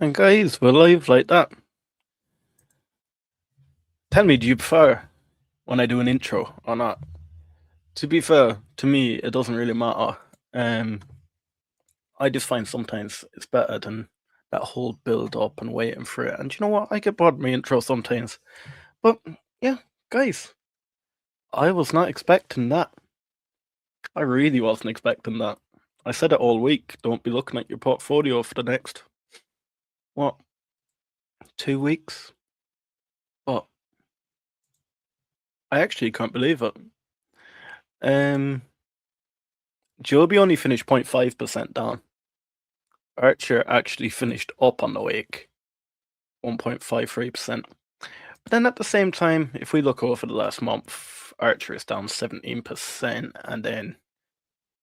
And guys, we're live like that. Tell me, do you prefer when I do an intro or not? To be fair, to me, it doesn't really matter. Um, I just find sometimes it's better than that whole build up and waiting for it. And you know what? I get bored of my intro sometimes. But yeah, guys, I was not expecting that. I really wasn't expecting that. I said it all week. Don't be looking at your portfolio for the next, what, 2 weeks? But I actually can't believe it. Um, Joby only finished 0.5% down. ACHR actually finished up on the week, 1.53%. But then at the same time, if we look over the last month, ACHR is down 17%, and then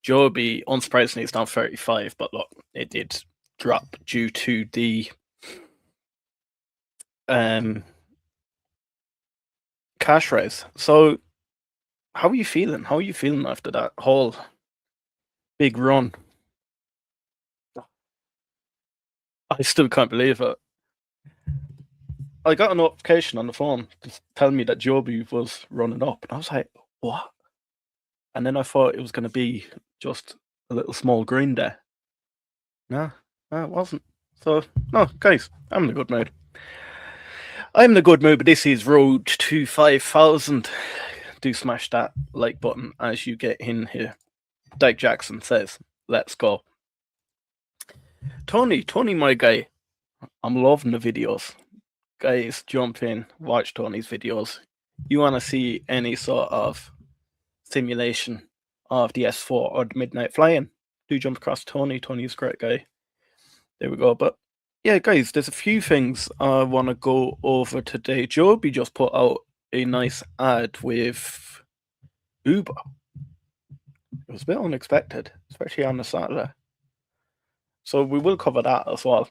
Joby, unsurprisingly, is down 35%, but look, it did drop due to the cash raise. So, how are you feeling? How are you feeling after that whole big run? I still can't believe it. I got a notification on the phone to tell me that Joby was running up, and I was like, "What?" And then I thought it was going to be just a little small green there. No, no, it wasn't. So, no, guys, I'm in a good mood. I'm in a good mood, but this is Road to 5,000. Do smash that like button as you get in here. Dyke Jackson says, "Let's go." Tony, my guy, I'm loving the videos. Guys, jump in, watch Tony's videos. You want to see any sort of simulation of the S4 or the Midnight Flying? Do jump across Tony. Tony's a great guy. There we go. But yeah, guys, there's a few things I want to go over today. Joby just put out a nice ad with Uber. It was a bit unexpected, especially on the Saturday. So we will cover that as well.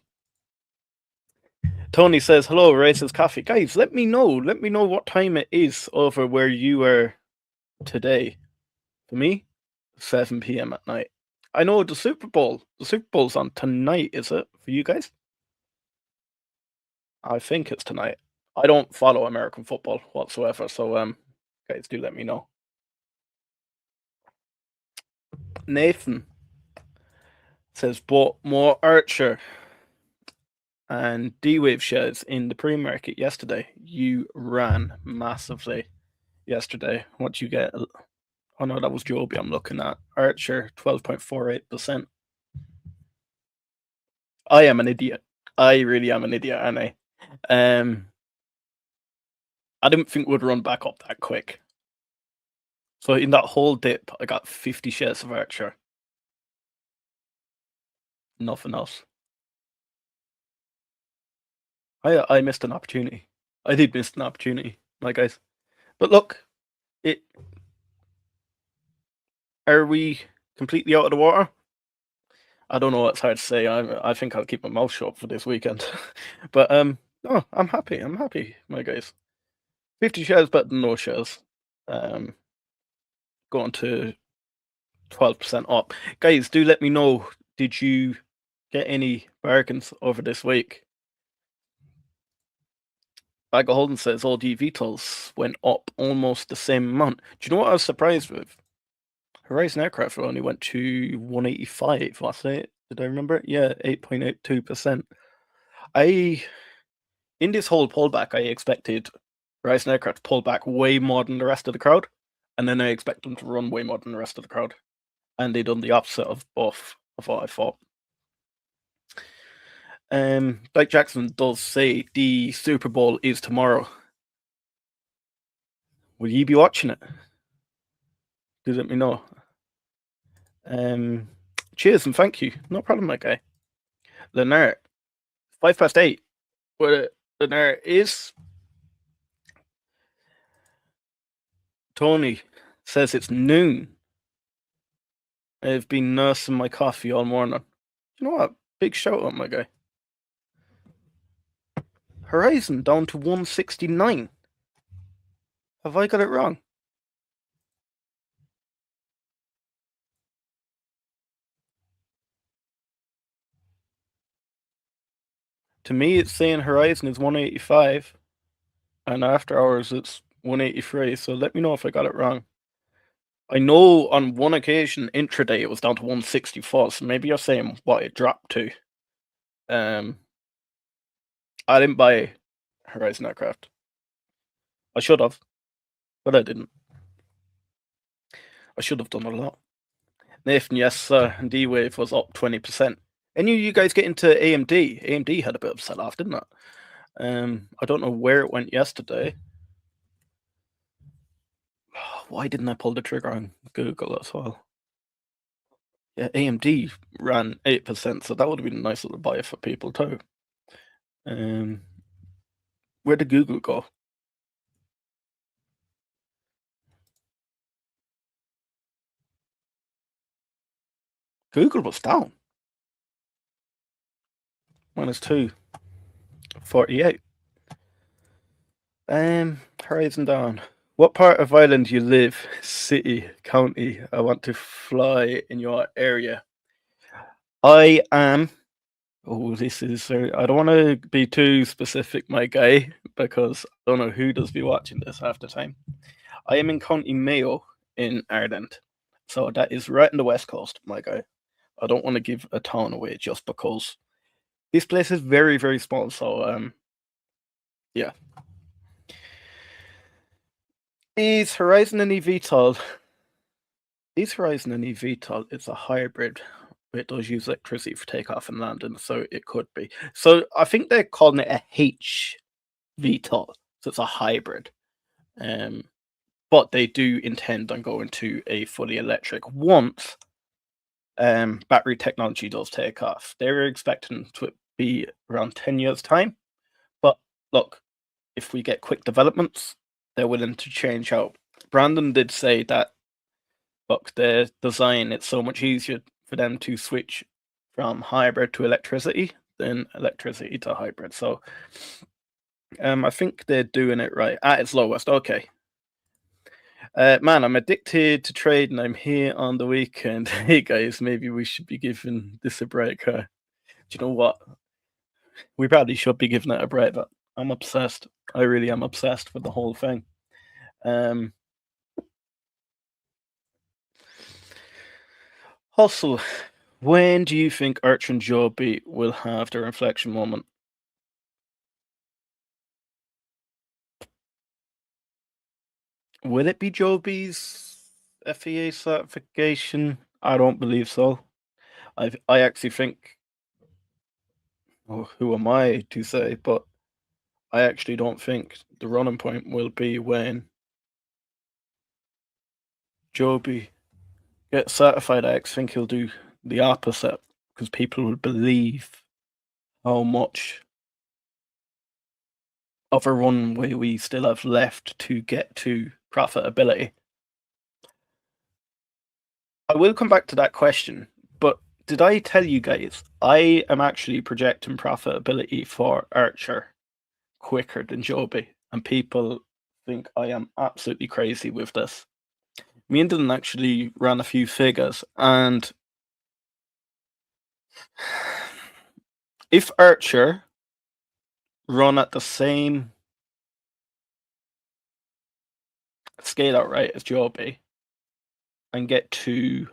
Tony says, "Hello, Races Coffee." Guys, let me know. Let me know what time it is over where you are today. For me, 7 p.m. at night. I know the Super Bowl. The Super Bowl's on tonight, is it? For you guys? I think it's tonight. I don't follow American football whatsoever, so guys, do let me know. Nathan says bought more ACHR and D-Wave shares in the pre-market yesterday. You ran massively yesterday. What you get? Oh no, that was Joby I'm looking at. ACHR 12.48%. I am an idiot. I really am an idiot, aren't I? I didn't think we'd run back up that quick. So in that whole dip, I got 50 shares of ACHR. Nothing else. I missed an opportunity. I did miss an opportunity, my guys. But look, it are we completely out of the water? I don't know. It's hard to say. I think I'll keep my mouth shut for this weekend. But no, I'm happy. I'm happy, my guys. 50 shares better than no shares. Going to 12% up. Guys, do let me know. Did you get any bargains over this week? Bag of Holden says all the eVTOLs went up almost the same amount. Do you know what I was surprised with? Horizon Aircraft only went to 185, was it? Did I remember? Yeah, 8.82%. I in this whole pullback, I expected Horizon Aircraft to pull back way more than the rest of the crowd, and then I expect them to run way more than the rest of the crowd. And they done the opposite of both of what I thought. Like Jackson does say the Super Bowl is tomorrow. Will you be watching it? Do let me know. Cheers and thank you. No problem, my guy. Lennart, 8:05. Where Lennart is. Tony says it's noon. I've been nursing my coffee all morning. You know what? Big shout out, my guy. Horizon down to 169. Have I got it wrong? To me, it's saying Horizon is 185, and after hours it's 183. So let me know if I got it wrong. I know on one occasion intraday it was down to 164. So maybe you're saying what it dropped to. I didn't buy Horizon aircraft. I should have, but I didn't. I should have done a lot. Nathan, yes, sir. And D-Wave was up 20%. And you guys get into AMD. AMD had a bit of sell-off, didn't it? I don't know where it went yesterday. Why didn't I pull the trigger on Google as well? Yeah, AMD ran 8%, so that would have been a nice little buy for people too. Where did Google go? Google was down. -2. 48. Horizon down. What part of Ireland do you live? City, county. I want to fly in your area. I am. Oh, this is. I don't want to be too specific, my guy, because I don't know who does be watching this half the time. I am in County Mayo in Ireland, so that is right on the west coast, my guy. I don't want to give a town away just because this place is very, very small. So, yeah. Is Horizon an eVTOL? Is Horizon an eVTOL? It's a hybrid. It does use electricity for takeoff and landing, so it could be. So I think they're calling it a HVTOL, so it's a hybrid. But they do intend on going to a fully electric once battery technology does take off. They're expecting to be around 10 years' time. But look, if we get quick developments, they're willing to change out. Brandon did say that, look, their design, it's so much easier for them to switch from hybrid to electricity than electricity to hybrid. So I think they're doing it right at its lowest. Okay. Man, I'm addicted to trade and I'm here on the weekend. Hey guys, maybe we should be giving this a break. Do you know what? We probably should be giving it a break, but I'm obsessed. I really am obsessed with the whole thing. Hustle, when do you think Archer and Joby will have their inflection moment? Will it be Joby's FAA certification? I don't believe so. I actually think, oh, who am I to say, but I actually don't think the running point will be when Joby gets certified. I actually think he'll do the opposite because people will believe how much of a runway we still have left to get to profitability. I will come back to that question, but did I tell you guys I am actually projecting profitability for Archer quicker than Joby, and people think I am absolutely crazy with this. Me and Dylan actually ran a few figures, and if Archer run at the same scale out rate as Joby and get to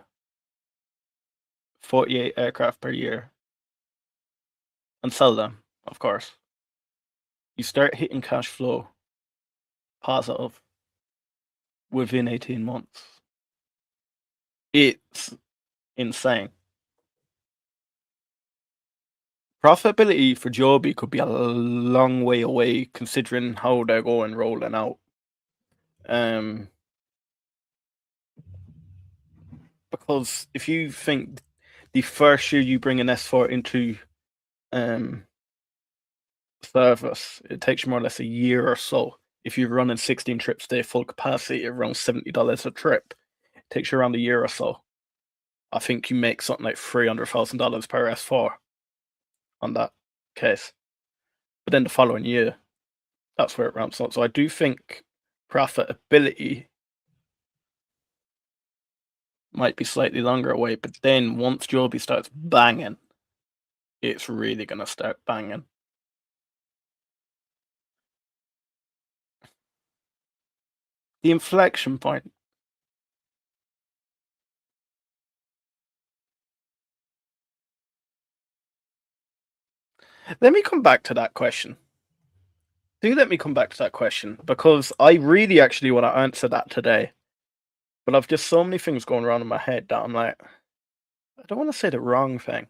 48 aircraft per year and sell them, of course, you start hitting cash flow positive within 18 months. It's insane. Profitability for Joby could be a long way away considering how they're going rolling out. Because if you think the first year you bring an S4 into service, it takes you more or less a year or so. If you're running 16 trips a day, full capacity, around $70 a trip, it takes you around a year or so. I think you make something like $300,000 per S4 on that case. But then the following year, that's where it ramps up. So I do think profitability might be slightly longer away, but then once Joby starts banging, it's really going to start banging. The inflection point. Let me come back to that question. Do let me come back to that question because I really actually want to answer that today. But I've just so many things going around in my head that I'm like, I don't want to say the wrong thing.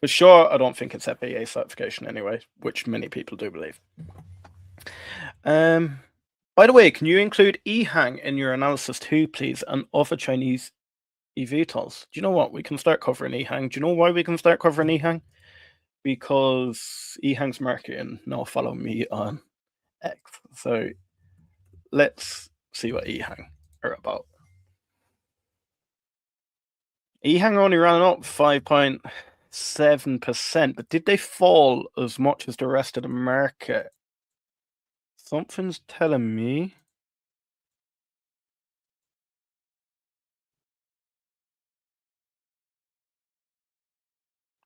For sure, I don't think it's FAA certification anyway, which many people do believe. By the way, can you include EHang in your analysis too, please, and other Chinese eVTOLs? Do you know what? We can start covering EHang. Do you know why we can start covering EHang? Because EHang's marketing now follow me on X. So let's see what EHang are about. EHang only ran up 5.7%, but did they fall as much as the rest of the market? Something's telling me.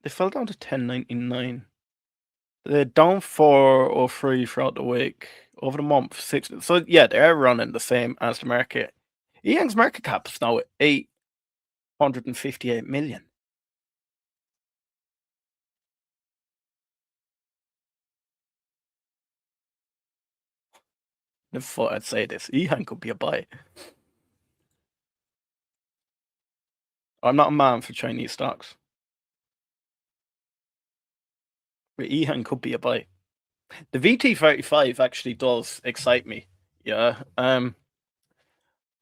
They fell down to 10.99. They're down 4.03 throughout the week. Over the month, 6. So yeah, they're running the same as the market. EHang's market cap is now at 858 million. Never thought I'd say this. EHang could be a buy. I'm not a man for Chinese stocks, but EHang could be a buy. The VT35 actually does excite me. Yeah. The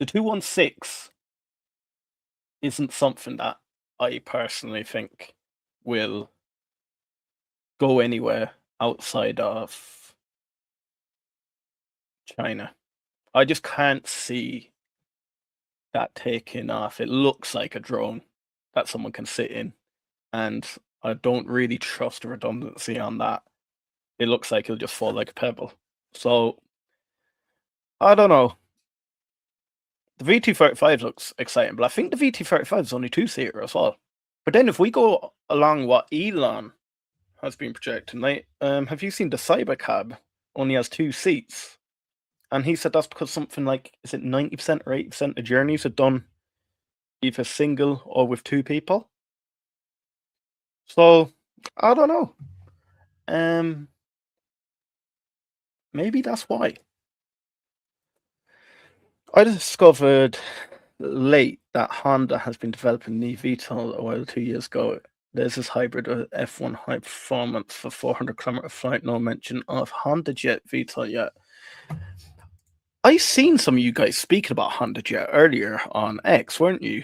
216 isn't something that I personally think will go anywhere outside of China. I just can't see that taking off. It looks like a drone that someone can sit in, and I don't really trust the redundancy on that. It looks like it'll just fall like a pebble. So I don't know. The VT35 looks exciting, but I think the VT35 is only two-seater as well. But then if we go along what Elon has been projecting, like, have you seen the Cybercab only has 2 seats? And he said that's because something like, is it 90% or 80% of journeys are done either single or with 2 people? So, I don't know. Maybe that's why. I discovered late that Honda has been developing an eVTOL a while, 2 years ago. There's this hybrid of F1 high performance for 400-kilometer flight. No mention of Honda Jet VTOL yet. I seen some of you guys speaking about Honda Jet earlier on X, weren't you?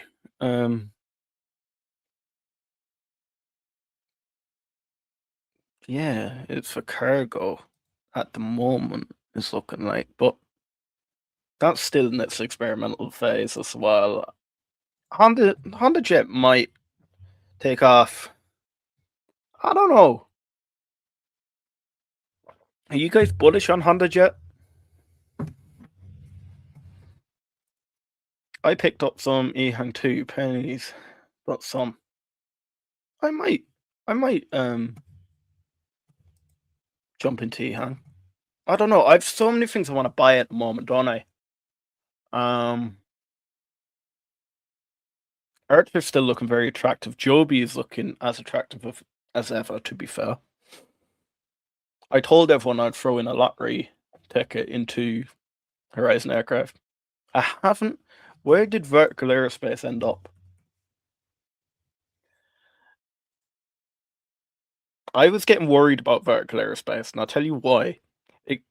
Yeah, it's for cargo at the moment, it's looking like, but that's still in its experimental phase as well. Honda Jet might take off. I don't know. Are you guys bullish on Honda Jet? I picked up some EHang 2 pennies, but some. I might jump into EHang. I don't know. I've so many things I want to buy at the moment, don't I? Archer's still looking very attractive. Joby is looking as attractive as ever, to be fair. I told everyone I'd throw in a lottery ticket into Horizon Aircraft. I haven't. Where did Vertical Aerospace end up? I was getting worried about Vertical Aerospace, and I'll tell you why. It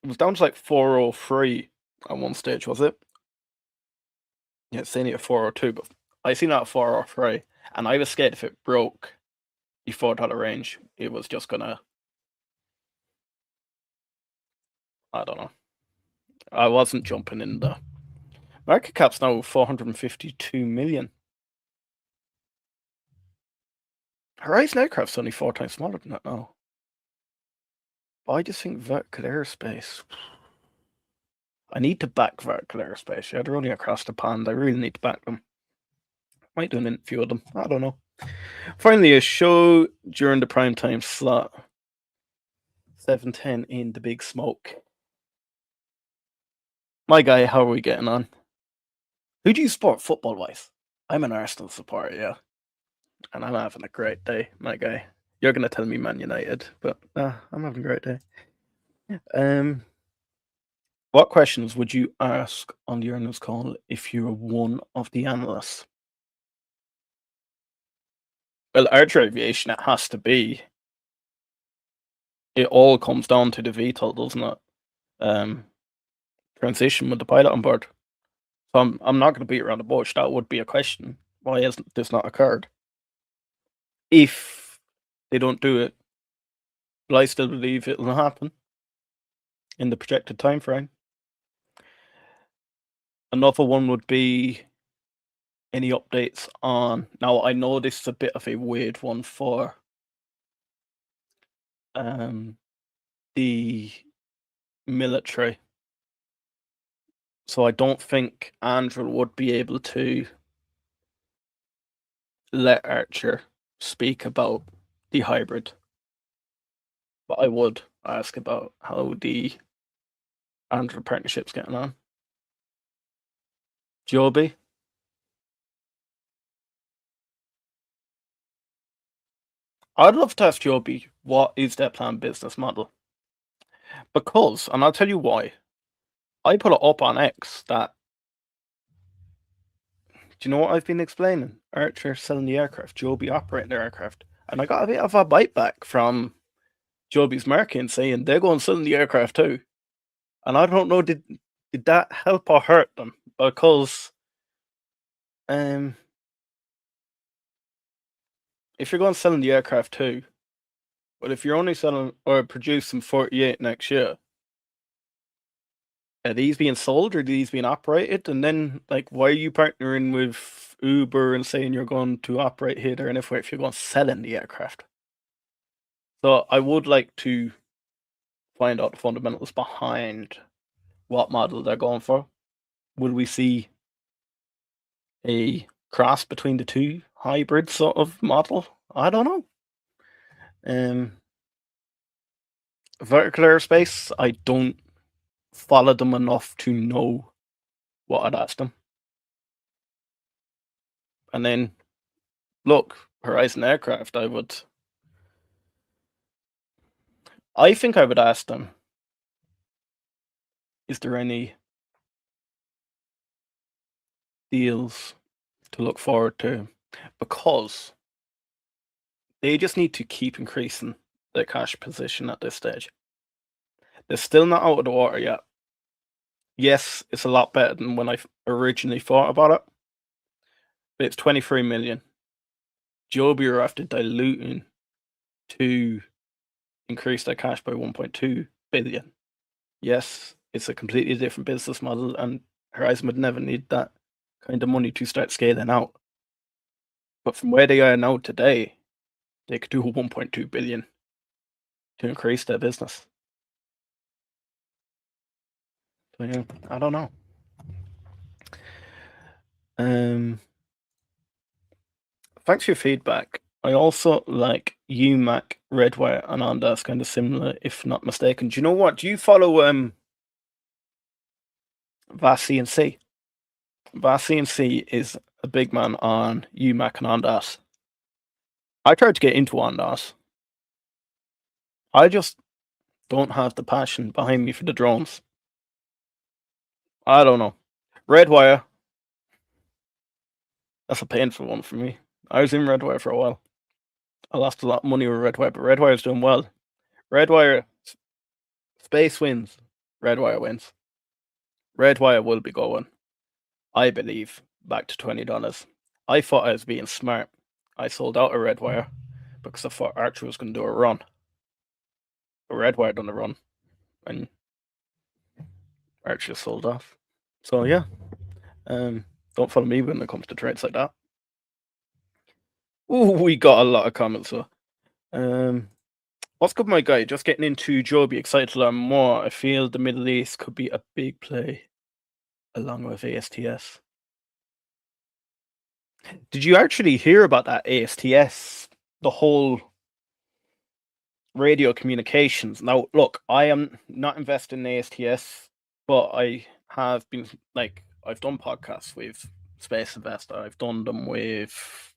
was down to like 403 at one stage, was it? Yeah, it's saying it at 402, but I seen that at 403, and I was scared if it broke before that range, it was just gonna. I don't know. I wasn't jumping in the market cap's now 452 million. Horizon Aircraft's only 4 times smaller than that now. But I just think Vertical Aerospace. I need to back Vertical Aerospace. Yeah, they're only across the pond. I really need to back them. Might do an interview with them. I don't know. Finally, a show during the prime time slot. 7:10 in the big smoke. My guy, how are we getting on? Who do you support football-wise? I'm an Arsenal supporter, yeah. And I'm having a great day, my guy. You're going to tell me Man United, but I'm having a great day. What questions would you ask on the earnings call if you were one of the analysts? Well, ACHR Aviation, it has to be. It all comes down to the VTOL, doesn't it? Transition with the pilot on board. So I'm not going to beat around the bush. That would be a question. Why hasn't this not occurred? If they don't do it, but I still believe it will happen in the projected time frame. Another one would be any updates on. Now I know this is a bit of a weird one for the military, so I don't think Andrew would be able to let ACHR speak about the hybrid, but I would ask about how the Andrew partnership's getting on. Joby, I'd love to ask Joby what is their planned business model, because, and I'll tell you why. I put it up on X that, do you know what I've been explaining? ACHR selling the aircraft, Joby operating the aircraft, and I got a bit of a bite back from Joby's marketing saying they're going selling the aircraft too, and I don't know, did that help or hurt them? Because if you're going selling the aircraft too, but if you're only selling or producing 48 next year, are these being sold or are these being operated? And then, like, why are you partnering with Uber and saying you're going to operate here, there, and everywhere if you're going selling the aircraft? So I would like to find out the fundamentals behind what model they're going for. Will we see a cross between the two hybrid sort of model? I don't know. Vertical Aerospace, I don't follow them enough to know what I'd ask them. And then, look, Horizon Aircraft, I think I would ask them, is there any deals to look forward to? Because they just need to keep increasing their cash position at this stage. They're still not out of the water yet. Yes, it's a lot better than when I originally thought about it, but it's 23 million. Joby are after diluting to increase their cash by 1.2 billion. Yes, it's a completely different business model, and Horizon would never need that kind of money to start scaling out. But from where they are now today, they could do 1.2 billion to increase their business. So yeah, I don't know. Thanks for your feedback. I also like UMAC, Redwire, and Ondas, kind of similar, if not mistaken. Do you know what? Do you follow VAS CNC? VAS CNC is a big man on UMAC and Ondas. I tried to get into Ondas. I just don't have the passion behind me for the drones. I don't know. Redwire, that's a painful one for me. I was in Redwire for a while. I lost a lot of money with Redwire, but Redwire's doing well. Redwire, space wins. Redwire wins. Redwire will be going, I believe, back to $20. I thought I was being smart. I sold out a Redwire because I thought Archer was going to do a run. A Redwire done a run, and Archer sold off. So yeah, don't follow me when it comes to trades like that. Ooh, we got a lot of comments. So, what's good, my guy? Just getting into Joby. Excited to learn more. I feel the Middle East could be a big play, along with ASTS. Did you actually hear about that ASTS? The whole radio communications. Now, look, I am not invested in ASTS, but I have been like, I've done podcasts with Space Investor, I've done them with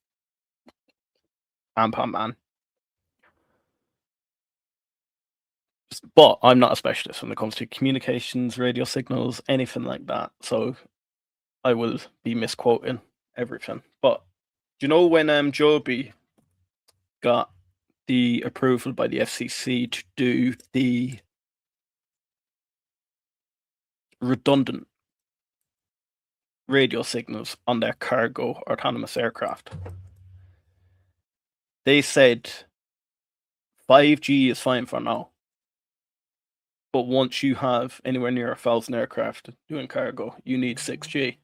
Ampan Man, but I'm not a specialist when it comes to communications, radio signals, anything like that. So I will be misquoting everything. But do you know when Joby got the approval by the FCC to do the redundant radio signals on their cargo autonomous aircraft? They said 5G is fine for now, but once you have anywhere near 1,000 aircraft doing cargo, you need 6G.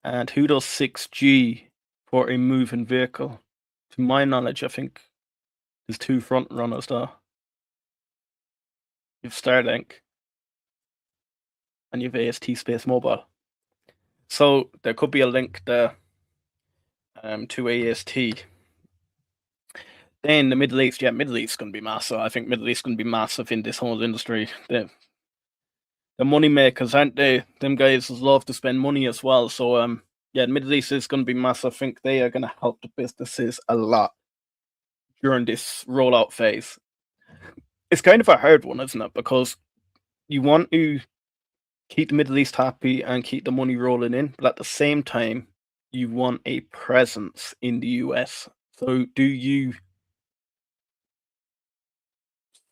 And who does 6G for a moving vehicle? To my knowledge, I think there's two front runners though. You've Starlink and you've AST Space Mobile. So there could be a link there to AST. Then the Middle East, yeah, Middle East is going to be massive. I think Middle East is going to be massive in this whole industry. The money makers, aren't they? Them guys love to spend money as well. So yeah, the Middle East is going to be massive. I think they are going to help the businesses a lot during this rollout phase. It's kind of a hard one, isn't it? Because you want to keep the Middle East happy and keep the money rolling in, but at the same time, you want a presence in the US. So do you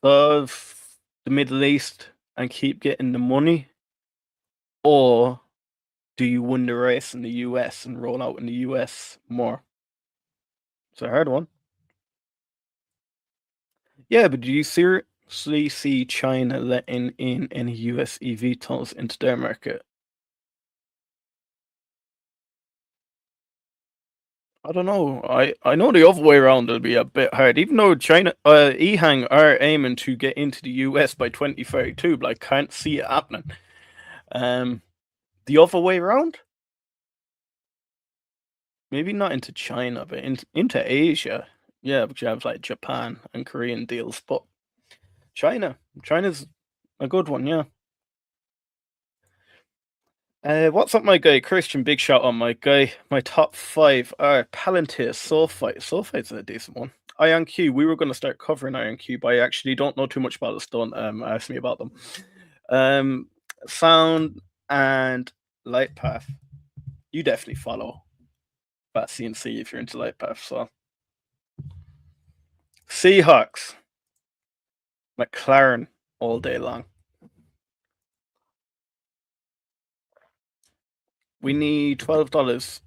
serve the Middle East and keep getting the money, or do you win the race in the US and roll out in the US more? It's a hard one. Yeah, but do you seriously see China letting in any US eVTOLs into their market? I don't know. I know the other way around will be a bit hard. Even though China, EHang are aiming to get into the US by 2032, but I can't see it happening. The other way around, maybe not into China, but into Asia. Yeah, but you have like Japan and Korean deals, but China's a good one. Yeah. What's up, my guy? Christian, big shout out, my guy. My top five are Palantir, Sulfite. Sulfite's a decent one. IonQ, we were going to start covering IonQ, but I actually don't know too much about this. Don't ask me about them. Sound and Lightpath. You definitely follow that CNC if you're into Lightpath. So Seahawks, McLaren all day long. We need $12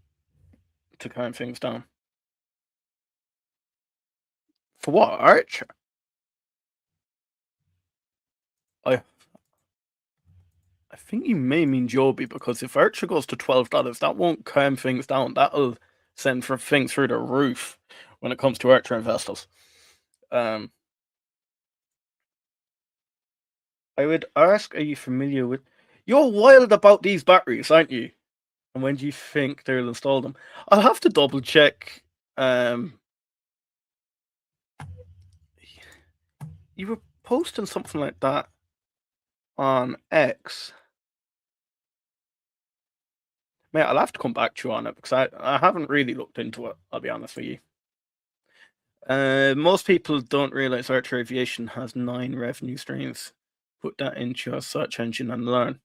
to calm things down. For what? Archer? I think you may mean Joby, because if Archer goes to $12, that won't calm things down. That'll send for things through the roof when it comes to Archer investors. I would ask, are you familiar with? You're wild about these batteries, aren't you? And when do you think they'll install them? I'll have to double check. You were posting something like that on X. Mate, I'll have to come back to you on it because I haven't really looked into it, I'll be honest with you. Most people don't realize Vertical Aviation has 9 revenue streams. Put that into your search engine and learn.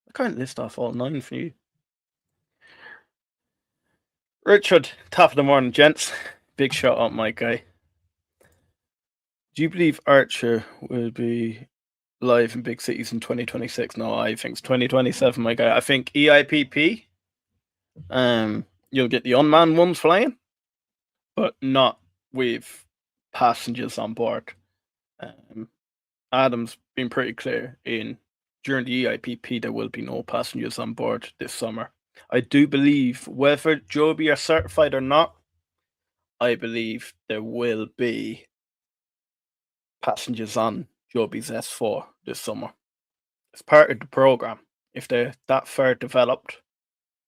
I can't list off all 9 for you. Richard, top of the morning, gents. Big shout out, my guy. Do you believe Archer will be live in big cities in 2026? No, I think it's 2027, my guy. I think EIPP, you'll get the unmanned ones flying, but not with passengers on board. Adam's been pretty clear during the EIPP there will be no passengers on board this summer. I do believe whether Joby are certified or not, I believe there will be passengers on Joby's S4 this summer. It's part of the program. If they're that far developed,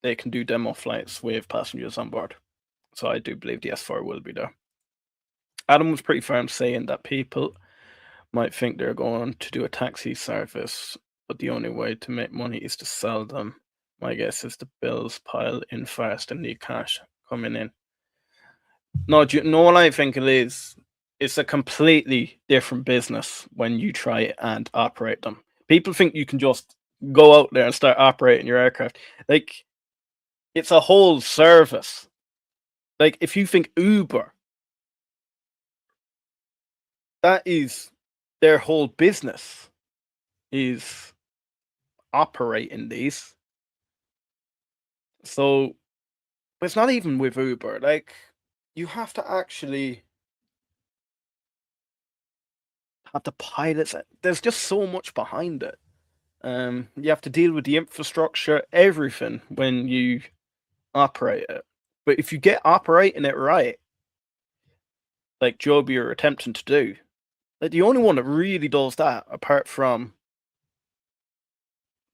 they can do demo flights with passengers on board. So I do believe the S4 will be there. Adam was pretty firm saying that people might think they're going to do a taxi service, but the only way to make money is to sell them. My guess is the bills pile in fast and need cash coming in. No, do you know what I think it is? It's a completely different business when you try and operate them. People think you can just go out there and start operating your aircraft. Like, it's a whole service. Like, if you think Uber, that is their whole business is operating these. So, but it's not even with Uber. Like, you have to actually have the pilots. There's just so much behind it. You have to deal with the infrastructure, everything when you operate it. But if you get operating it right, like Joby are attempting to do, like the only one that really does that, apart from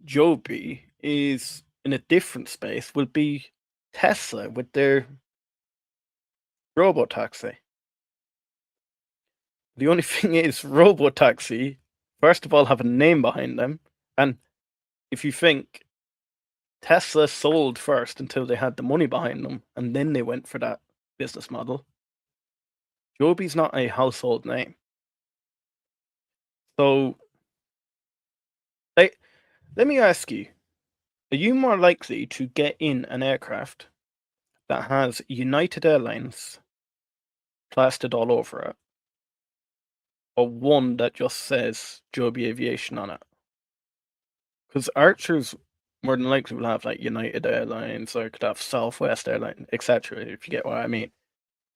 Joby, is in a different space, will be Tesla with their robotaxi. The only thing is, robotaxi, first of all, have a name behind them, and if you think Tesla sold first until they had the money behind them, and then they went for that business model. Joby's not a household name. So, let me ask you, are you more likely to get in an aircraft that has United Airlines plastered all over it, or one that just says Joby Aviation on it? Because Archers more than likely will have like United Airlines, or it could have Southwest Airlines, etc., if you get what I mean.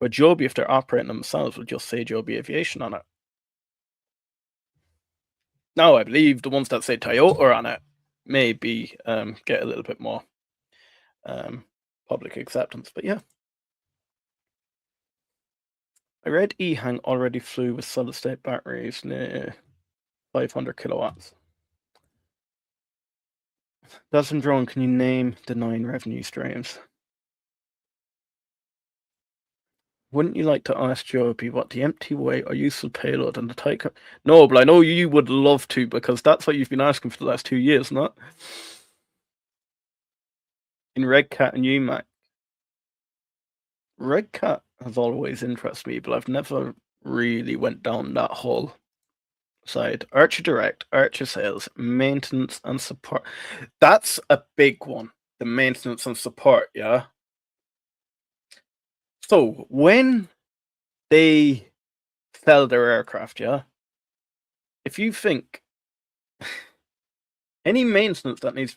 But Joby, if they're operating themselves, will just say Joby Aviation on it. Now, I believe the ones that say Toyota on it maybe get a little bit more public acceptance. But yeah. I read EHang already flew with solid state batteries near 500 kilowatts. Dozen Drone, can you name the 9 revenue streams? Wouldn't you like to ask Joby what the empty weight or useful payload and the type? No, but I know you would love to, because that's what you've been asking for the last 2 years, not? In Red Cat and UMAC. Red Cat has always interested me, but I've never really went down that whole side. Archer Direct, Archer Sales, maintenance and support. That's a big one. The maintenance and support, yeah. So when they sell their aircraft, yeah, if you think any maintenance that needs to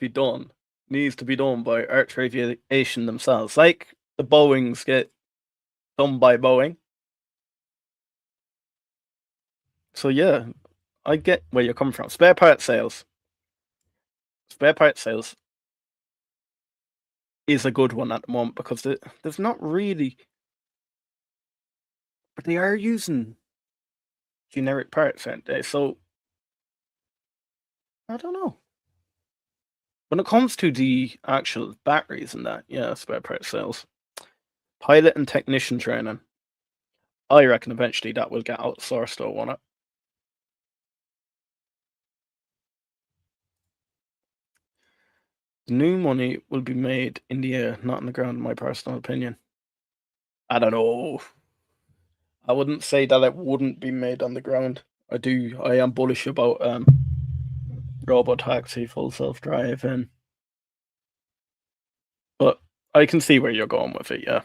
be done by Archer Aviation themselves, like the Boeings get done by Boeing. So yeah, I get where you're coming from. Spare part sales. Spare part sales is a good one at the moment, because there's not really, but they are using generic parts, aren't they? So I don't know. When it comes to the actual batteries and that, yeah, spare part sales. Pilot and technician training. I reckon eventually that will get outsourced, though, won't it? The new money will be made in the air, not on the ground, in my personal opinion. I don't know. I wouldn't say that it wouldn't be made on the ground. I am bullish about robotaxi, full self-driving. But I can see where you're going with it, yeah.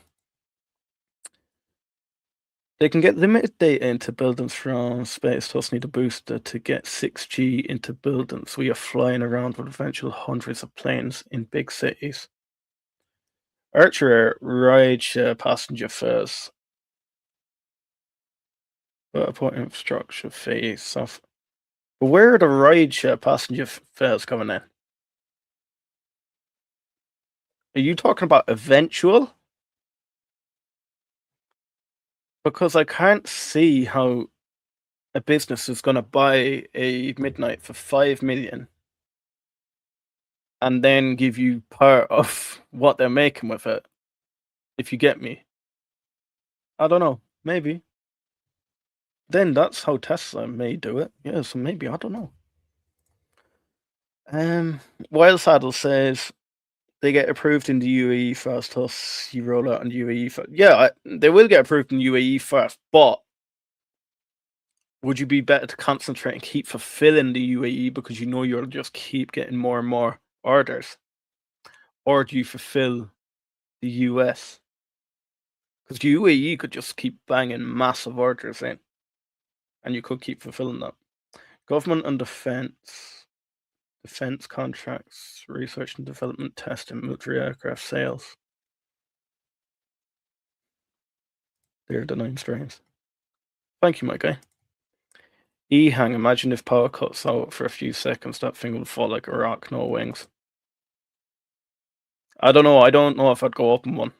They can get limited data into buildings from space, thus need a booster to get 6G into buildings. We are flying around with eventual hundreds of planes in big cities. Archer rideshare passenger fares. Vertical infrastructure phase off. But where are the rideshare passenger fares coming in? Are you talking about eventual? Because I can't see how a business is going to buy a Midnight for 5 million and then give you part of what they're making with it, if you get me. I don't know. Maybe. Then that's how Tesla may do it. Yeah, so maybe, I don't know. Um, Wild Saddle says they get approved in the UAE first, thus you roll out in UAE first. Yeah, they will get approved in UAE first, but would you be better to concentrate and keep fulfilling the UAE because you know you'll just keep getting more and more orders? Or do you fulfill the US? Because the UAE could just keep banging massive orders in and you could keep fulfilling that. Government and defense contracts, research and development, testing, military aircraft sales. They're the 9 streams. Thank you, my guy. E-hang, imagine if power cuts out for a few seconds, that thing would fall like a rock, no wings. I don't know. I don't know if I'd go up in one.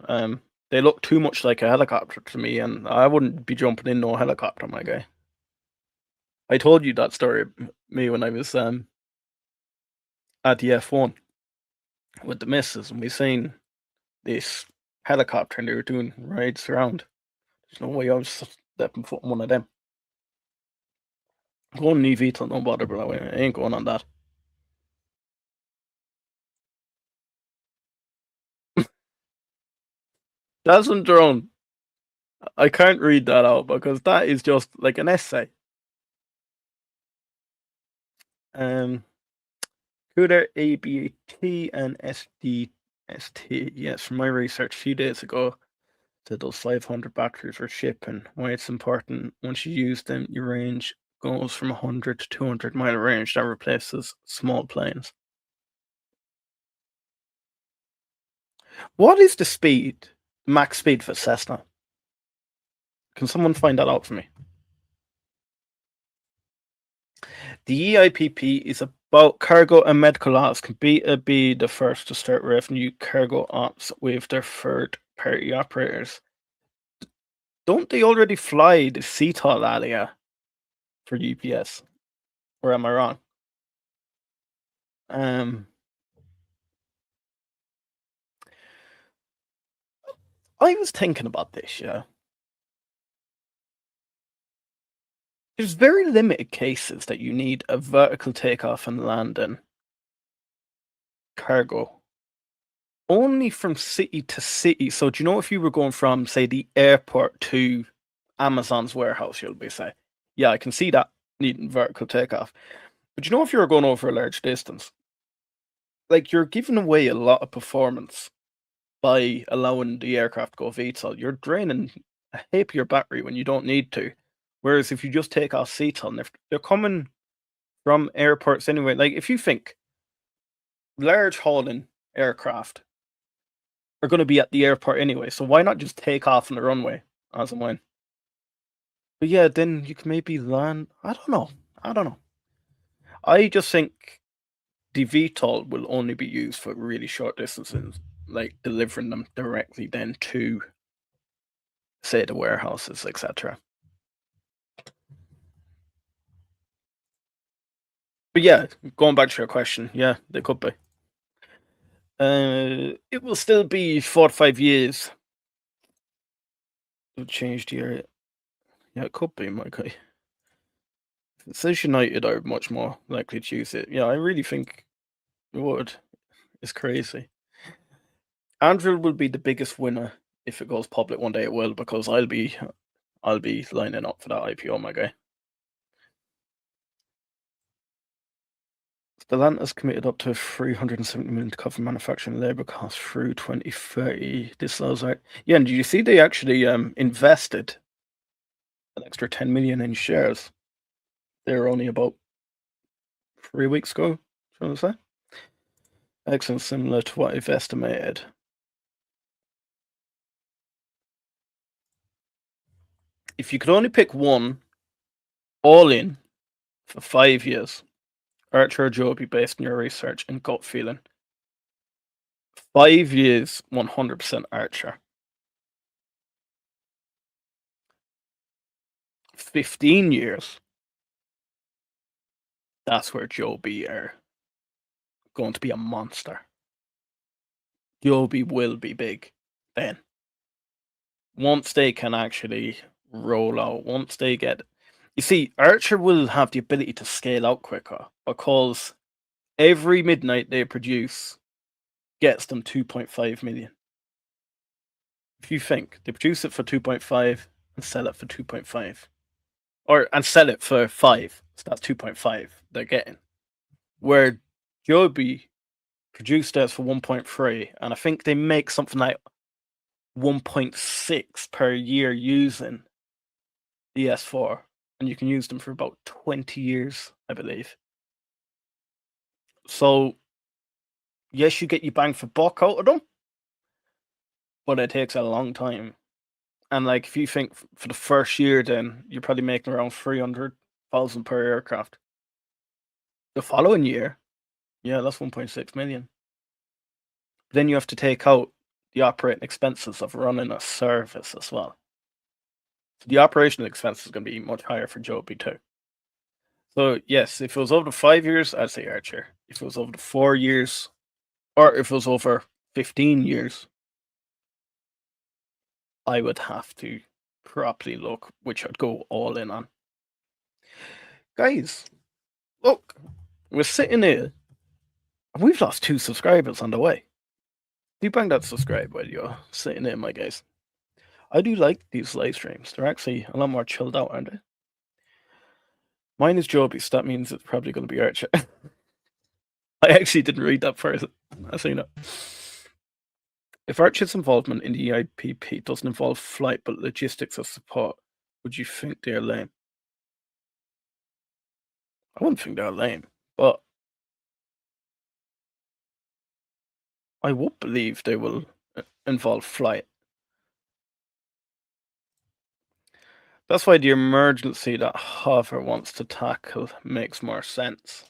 They look too much like a helicopter to me, and I wouldn't be jumping in no helicopter, my guy. I told you that story, me, when I was at the F1 with the missus, and we seen this helicopter, and they were doing rides around. There's no way I was stepping foot in one of them. Going on eVTOL, no bother, bro. I ain't going on that. That's a drone. I can't read that out because that is just like an essay. Um, CUDA, ABAT, and SDST. Yes, from my research a few days ago, that those 500 batteries were shipping. Why it's important, once you use them, your range goes from 100 to 200 mile range. That replaces small planes. What is the speed, max speed for Cessna? Can someone find that out for me? The EIPP is about cargo and medical ops. Can Beta be the first to start revenue cargo ops with their third party operators? Don't they already fly the CTOL area for UPS? Or am I wrong? Um, I was thinking about this, yeah. There's very limited cases that you need a vertical takeoff and landing cargo. Only from city to city. So do you know if you were going from, say, the airport to Amazon's warehouse, you'll be say, yeah, I can see that needing vertical takeoff. But you know if you were going over a large distance, like you're giving away a lot of performance by allowing the aircraft to go VTOL. You're draining a heap of your battery when you don't need to. Whereas if you just take off CTOL, and they're coming from airports anyway. Like if you think large hauling aircraft are going to be at the airport anyway, so why not just take off on the runway as and when? But yeah, then you can maybe land. I don't know. I don't know. I just think the VTOL will only be used for really short distances, like delivering them directly then to, say, the warehouses, etc. But yeah, going back to your question, yeah, they could be. It will still be 4 to 5 years. It'll change the area. Yeah, it could be, my guy. It says United are much more likely to use it. Yeah, I really think it would. It's crazy. Andrew will be the biggest winner if it goes public one day. It will because I'll be lining up for that IPO, my guy. Stellantis committed up to 370 million to cover manufacturing labour costs through 2030. This allows out. Yeah, and did you see they actually invested an extra 10 million in shares? They were only about 3 weeks ago. Shall I say? Excellent, similar to what I've estimated. If you could only pick one all in for 5 years, ACHR or Joby based on your research and gut feeling. 5 years, 100% ACHR. 15 years, that's where Joby are going to be a monster. Joby will be big then. once they can actually roll out, once they get, you see, ACHR will have the ability to scale out quicker because every midnight they produce gets them 2.5 million. If you think they produce it for 2.5 and sell it for 2.5, and sell it for 5, so that's 2.5 they're getting. Where Joby produced theirs for 1.3, and I think they make something like 1.6 per year using the S4, and you can use them for about 20 years, I believe. So, yes, you get your bang for buck out of them, but it takes a long time. And like, if you think for the first year, then you're probably making around 300,000 per aircraft. The following year, yeah, that's 1.6 million. Then you have to take out the operating expenses of running a service as well. So the operational expense is going to be much higher for Joby too. So yes, if it was over the 5 years, I'd say ACHR. If it was over the 4 years, or if it was over 15 years, I would have to properly look, which I'd go all in on. Guys, look, we're sitting here, and we've lost 2 subscribers on the way. Do bang that subscribe while you're sitting here, my guys. I do like these live streams. They're actually a lot more chilled out, aren't they? Mine is Joby, so that means it's probably going to be ACHR. I actually didn't read that first. I say no. If ACHR's involvement in the EIPP doesn't involve flight but logistics of support, would you think they're lame? I wouldn't think they're lame, but I would believe they will involve flight. That's why the emergency that HOVR wants to tackle makes more sense.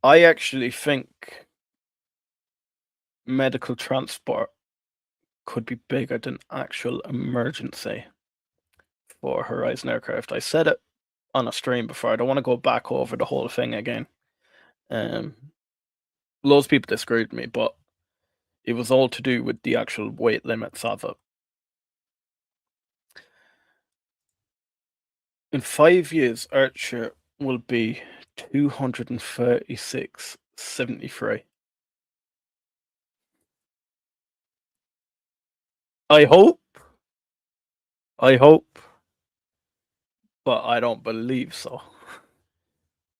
I actually think medical transport could be bigger than actual emergency for Horizon Aircraft. I said it on a stream before. I don't want to go back over the whole thing again. Loads of people disagreed with me, but it was all to do with the actual weight limits of it. In 5 years, ACHR will be 236.73. I hope, but I don't believe so.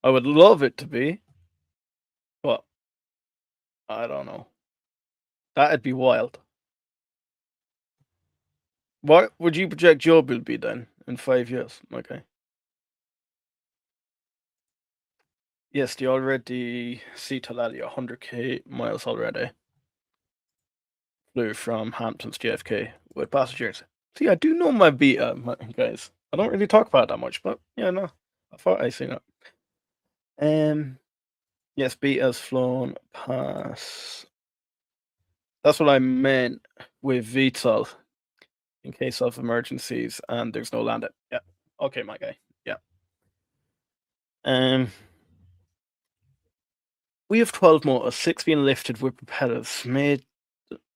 I would love it to be, but I don't know. That'd be wild. What would you project Job will be then in 5 years? Okay. Yes, they already see Talali 100k miles already. Flew from Hamptons to JFK with passengers. See, I do know my beta, guys. I don't really talk about it that much, but yeah, no. I thought I seen it. Yes, beta's flown past. That's what I meant with VTOL in case of emergencies and there's no landing. Yeah. Okay, my guy. Yeah. We have 12 motors, 6 being lifted with propellers made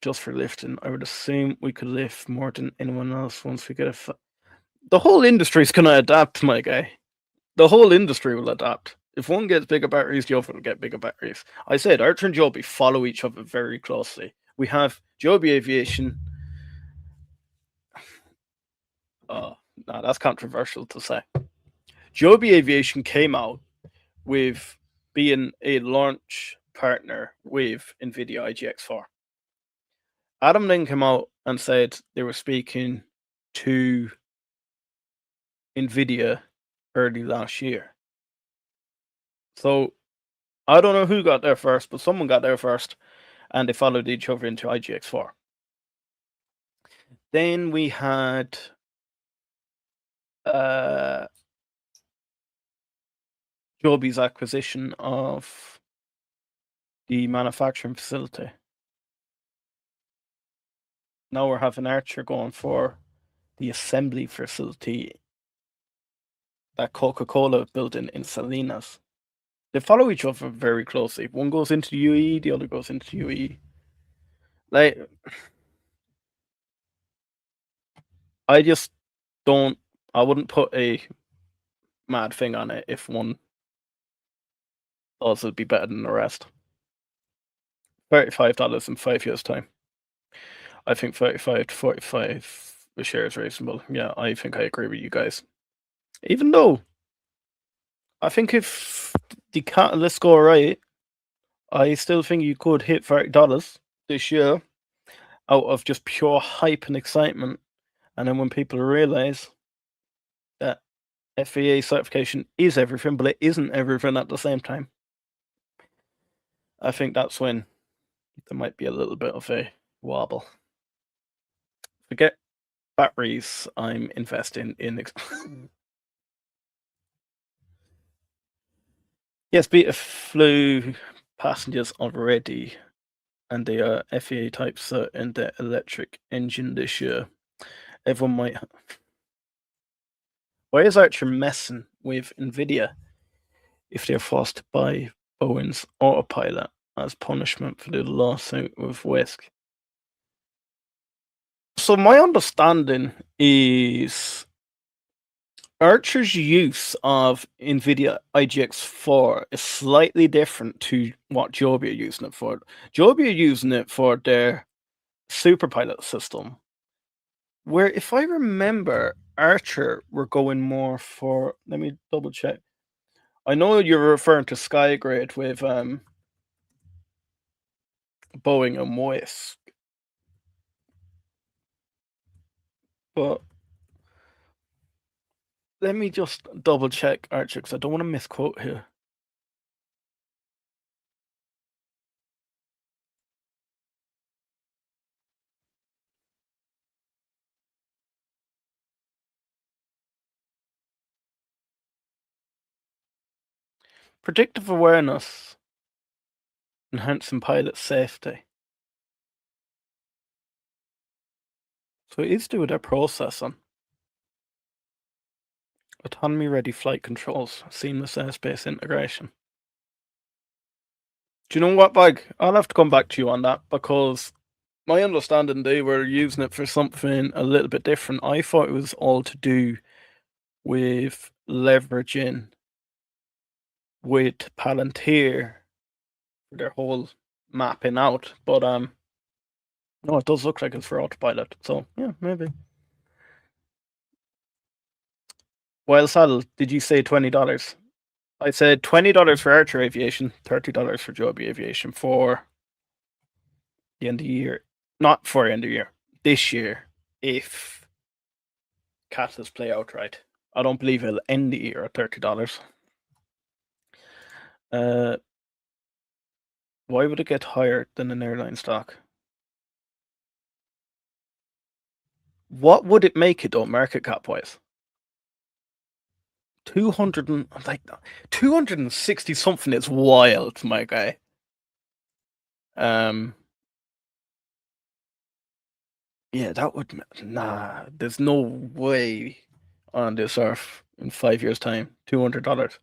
just for lifting. I would assume we could lift more than anyone else once we get the whole industry is going to adapt, my guy. The whole industry will adapt. If one gets bigger batteries, the other will get bigger batteries. I said ACHR and Joby follow each other very closely. We have Joby Aviation. Oh, no, that's controversial to say. Joby Aviation came out with being a launch partner with NVIDIA IGX4. Adam then came out and said they were speaking to NVIDIA early last year. So I don't know who got there first, but someone got there first, and they followed each other into IGX4. Then we had Joby's acquisition of the manufacturing facility. Now we're having ACHR going for the assembly facility that Coca-Cola built in Salinas. They follow each other very closely. One goes into the UAE, the other goes into the UAE. Like, I just don't. I wouldn't put a mad thing on it if one thought it'd be better than the rest. $35 in 5 years' time. I think 35 to 45 a share is reasonable. Yeah, I think I agree with you guys. Even though I think if the catalysts go right, I still think you could hit $30 this year out of just pure hype and excitement. And then when people realize that FAA certification is everything, but it isn't everything at the same time, I think that's when there might be a little bit of a wobble. Forget batteries, I'm investing in. Yes, Beta flew passengers already, and they are FAA type cert in the electric engine this year. Everyone might. Why is ACHR messing with NVIDIA if they're forced to buy Boeing's autopilot as punishment for the lawsuit with Wisk? So my understanding is ACHR's use of NVIDIA IGX4 is slightly different to what Joby are using it for. Joby are using it for their superpilot system, where if I remember, ACHR were going more for. Let me double check. I know you're referring to Skygrade with Boeing and Wisk, but let me just double check ACHR because I don't want to misquote here. Predictive awareness, enhancing pilot safety. So it is to do with their processing. Autonomy-ready flight controls, seamless airspace integration. Do you know what, Bag? I'll have to come back to you on that because my understanding they were using it for something a little bit different. I thought it was all to do with leveraging with Palantir for their whole mapping out, but no, it does look like it's for autopilot. So yeah, maybe. Wild Saddle, did you say $20? I said $20 for ACHR Aviation, $30 for Joby Aviation for the end of the year. Not for the end of the year. This year, if catalysts play out right. I don't believe it'll end the year at $30. Why would it get higher than an airline stock? What would it make it though, market cap wise? 260 something is wild, my guy. Yeah, that would there's no way on this earth in 5 years' time. $200.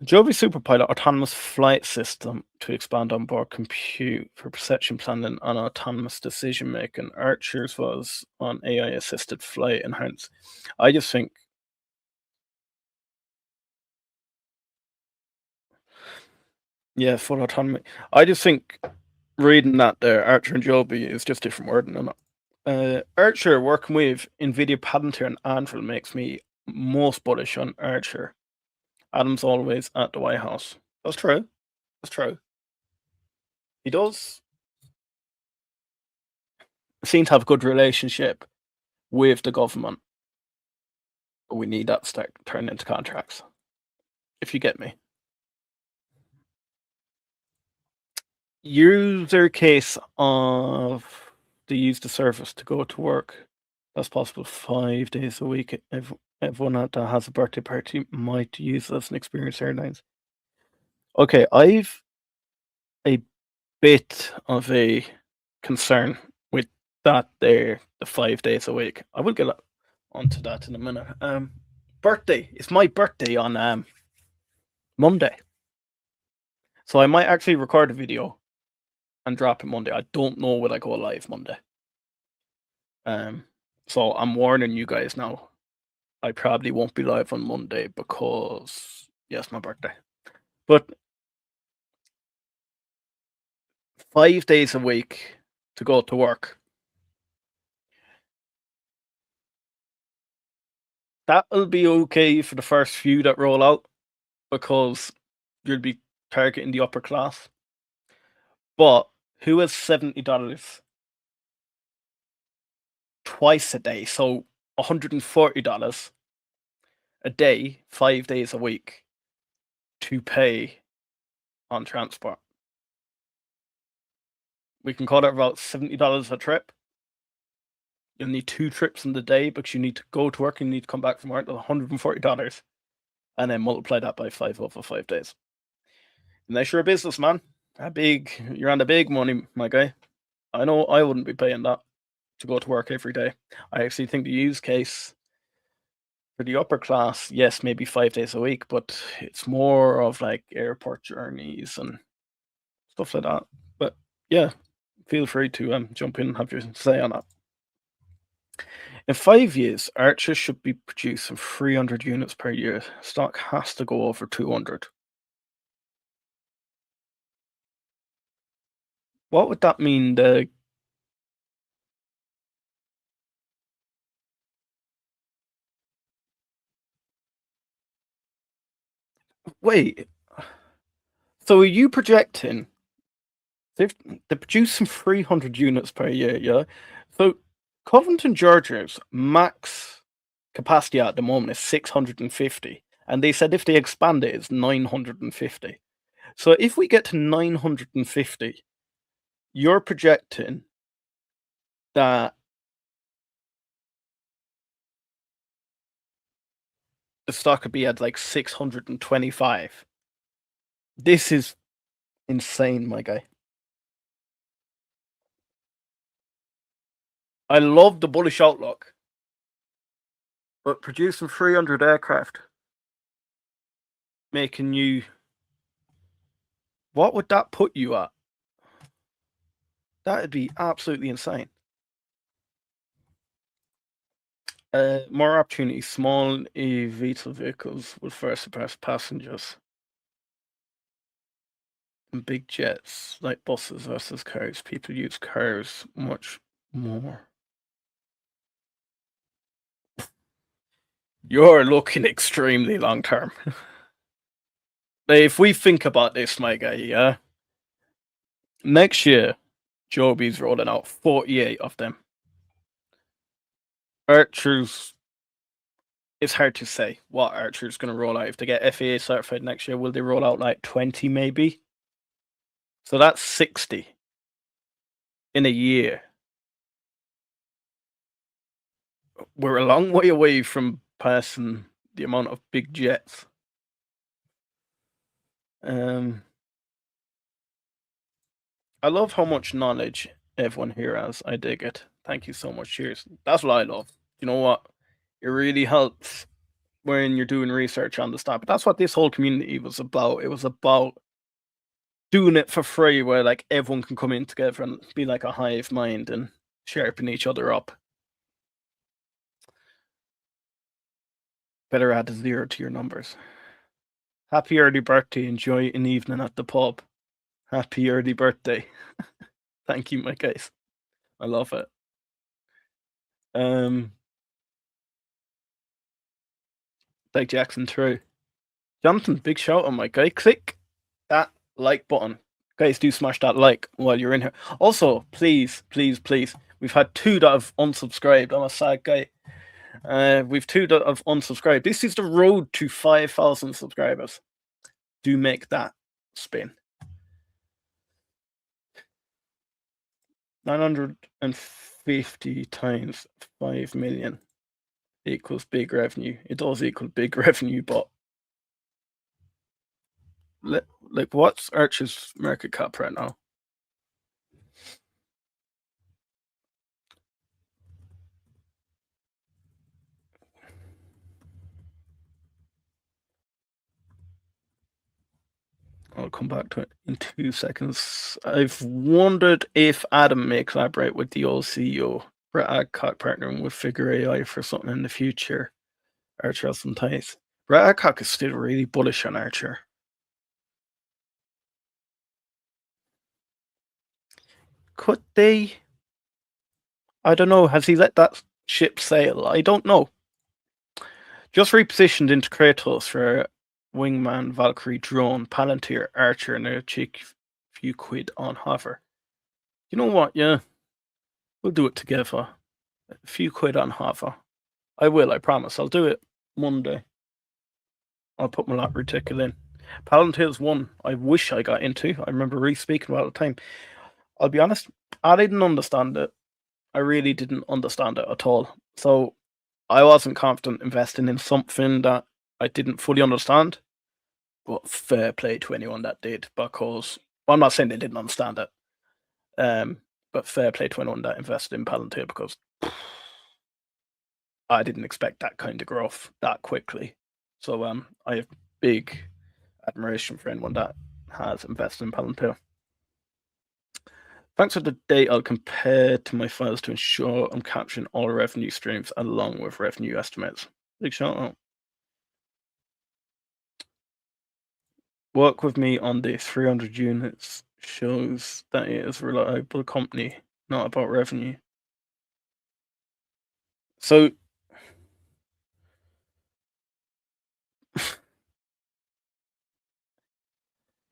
Joby Superpilot autonomous flight system to expand onboard compute for perception planning and autonomous decision making. ACHR's was on AI assisted flight enhance. I just think full autonomy. I just think reading that there, ACHR and Joby is just different wording. ACHR working with NVIDIA Palantir and Anvil makes me most bullish on ACHR. Adam's always at the White House. That's true. That's true. He does seem to have a good relationship with the government. But we need that to start turning into contracts. If you get me. User case of they use the service to go to work. That's possible 5 days a week. Everyone that has a birthday party might use this and Experience Airlines. Okay, I've a bit of a concern with that there, the 5 days a week. I will get onto that in a minute. Birthday. It's my birthday on Monday. So I might actually record a video and drop it Monday. I don't know when I go live Monday. So I'm warning you guys now. I probably won't be live on Monday because yes, my birthday. But 5 days a week to go to work. That'll be okay for the first few that roll out because you'll be targeting the upper class. But who has $70 twice a day? So $140 a day, 5 days a week to pay on transport. We can call it about $70 a trip. You'll need 2 trips in the day because you need to go to work and you need to come back from work. That's $140. And then multiply that by 5 over 5 days. Unless you're a businessman, you're on the big money, my guy. I know I wouldn't be paying that to go to work every day. I actually think the use case for the upper class, yes, maybe 5 days a week, but it's more of like airport journeys and stuff like that. But yeah, feel free to jump in and have your say on that. In 5 years, Archer should be producing 300 units per year. Stock has to go over 200. What would that mean? Wait, so are you projecting they're producing 300 units per year, yeah? So Covington, Georgia's max capacity at the moment is 650, and they said if they expand it, it's 950. So if we get to 950, you're projecting that the stock could be at like 625. This is insane, my guy. I love the bullish outlook, but producing 300 aircraft, making you. What would that put you at? That'd be absolutely insane. More opportunities. Small eVTOL vehicles will first surpass passengers. And big jets, like buses versus cars. People use cars much more. You're looking extremely long term. If we think about this, my guy, yeah, next year, Joby's rolling out 48 of them. Archers, it's hard to say what Archer's going to roll out. If they get FAA certified next year, will they roll out like 20 maybe? So that's 60 in a year. We're a long way away from passing the amount of big jets. I love how much knowledge everyone here has. I dig it. Thank you so much. Cheers. That's what I love. You know what? It really helps when you're doing research on the stuff. But that's what this whole community was about. It was about doing it for free, where like everyone can come in together and be like a hive mind and sharpen each other up. Better add a 0 to your numbers. Happy early birthday. Enjoy an evening at the pub. Happy early birthday. Thank you, my guys. I love it. Like Jackson, true. Jonathan, big shout out, my guy. Click that like button. Guys, do smash that like while you're in here. Also, please, please, please. We've had 2 that have unsubscribed. I'm a sad guy. We've 2 that have unsubscribed. This is the road to 5,000 subscribers. Do make that spin. 950 times 5 million equals big revenue. It does equal big revenue, but like what's Archer's market cap right now? I'll come back to it in 2 seconds. I've wondered if Adam may collaborate with the old CEO. Brett Adcock partnering with Figure AI for something in the future. Archer has some ties. Brett Adcock is still really bullish on Archer. Could they? I don't know. Has he let that ship sail? I don't know. Just repositioned into Kratos for Wingman, Valkyrie, Drone, Palantir, Archer, and a cheap few quid on HOVR. You know what? Yeah, we'll do it together. A few quid on HOVR. I will, I promise. I'll do it Monday. I'll put my lottery ticket in. Palantir's one I wish I got into. I remember Reese speaking about it at the time. I'll be honest, I didn't understand it. I really didn't understand it at all. So I wasn't confident investing in something that I didn't fully understand. But fair play to anyone that did, because well, I'm not saying they didn't understand it. But fair play to anyone that invested in Palantir, because I didn't expect that kind of growth that quickly. So I have big admiration for anyone that has invested in Palantir. Thanks for the data. I'll compare to my files to ensure I'm capturing all revenue streams along with revenue estimates. Big shout out. Work with me on the 300 units shows that it is a reliable company, not about revenue. So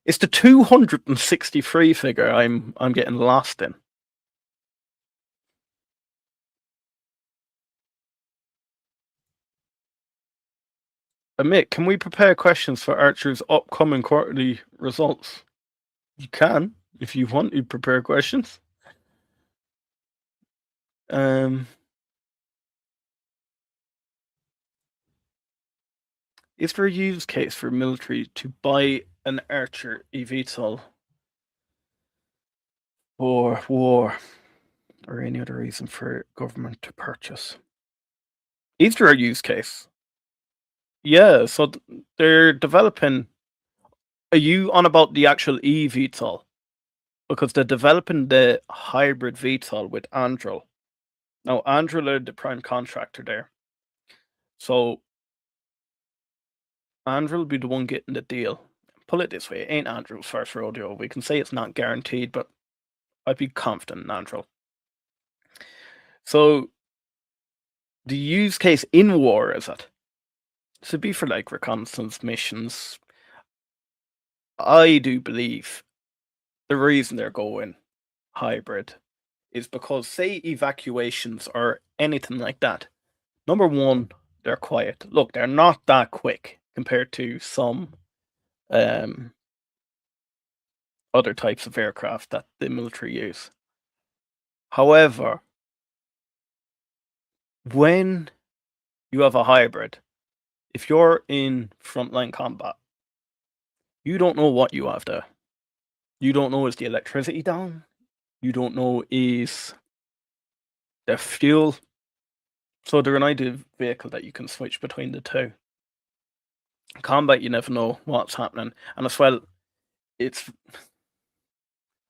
it's the 263 figure I'm getting lost in. Mick, can we prepare questions for Archer's upcoming quarterly results? You can, if you want to prepare questions. Is there a use case for military to buy an Archer eVTOL for war or any other reason for government to purchase? Is there a use case? Yeah, so they're developing. Are you on about the actual eVTOL? Because they're developing the hybrid VTOL with Anduril. Now, Anduril are the prime contractor there. So Anduril will be the one getting the deal. Put it this way, it ain't Anduril's first rodeo. We can say it's not guaranteed, but I'd be confident in Anduril. So the use case in war is it? To be for like reconnaissance missions. I do believe the reason they're going hybrid is because, say, evacuations or anything like that. Number one, they're quiet. Look, they're not that quick compared to some other types of aircraft that the military use. However, when you have a hybrid, if you're in frontline combat, you don't know what you have there. You don't know, is the electricity down? You don't know, is the fuel? So they're an ideal vehicle that you can switch between the two. Combat, you never know what's happening. And as well,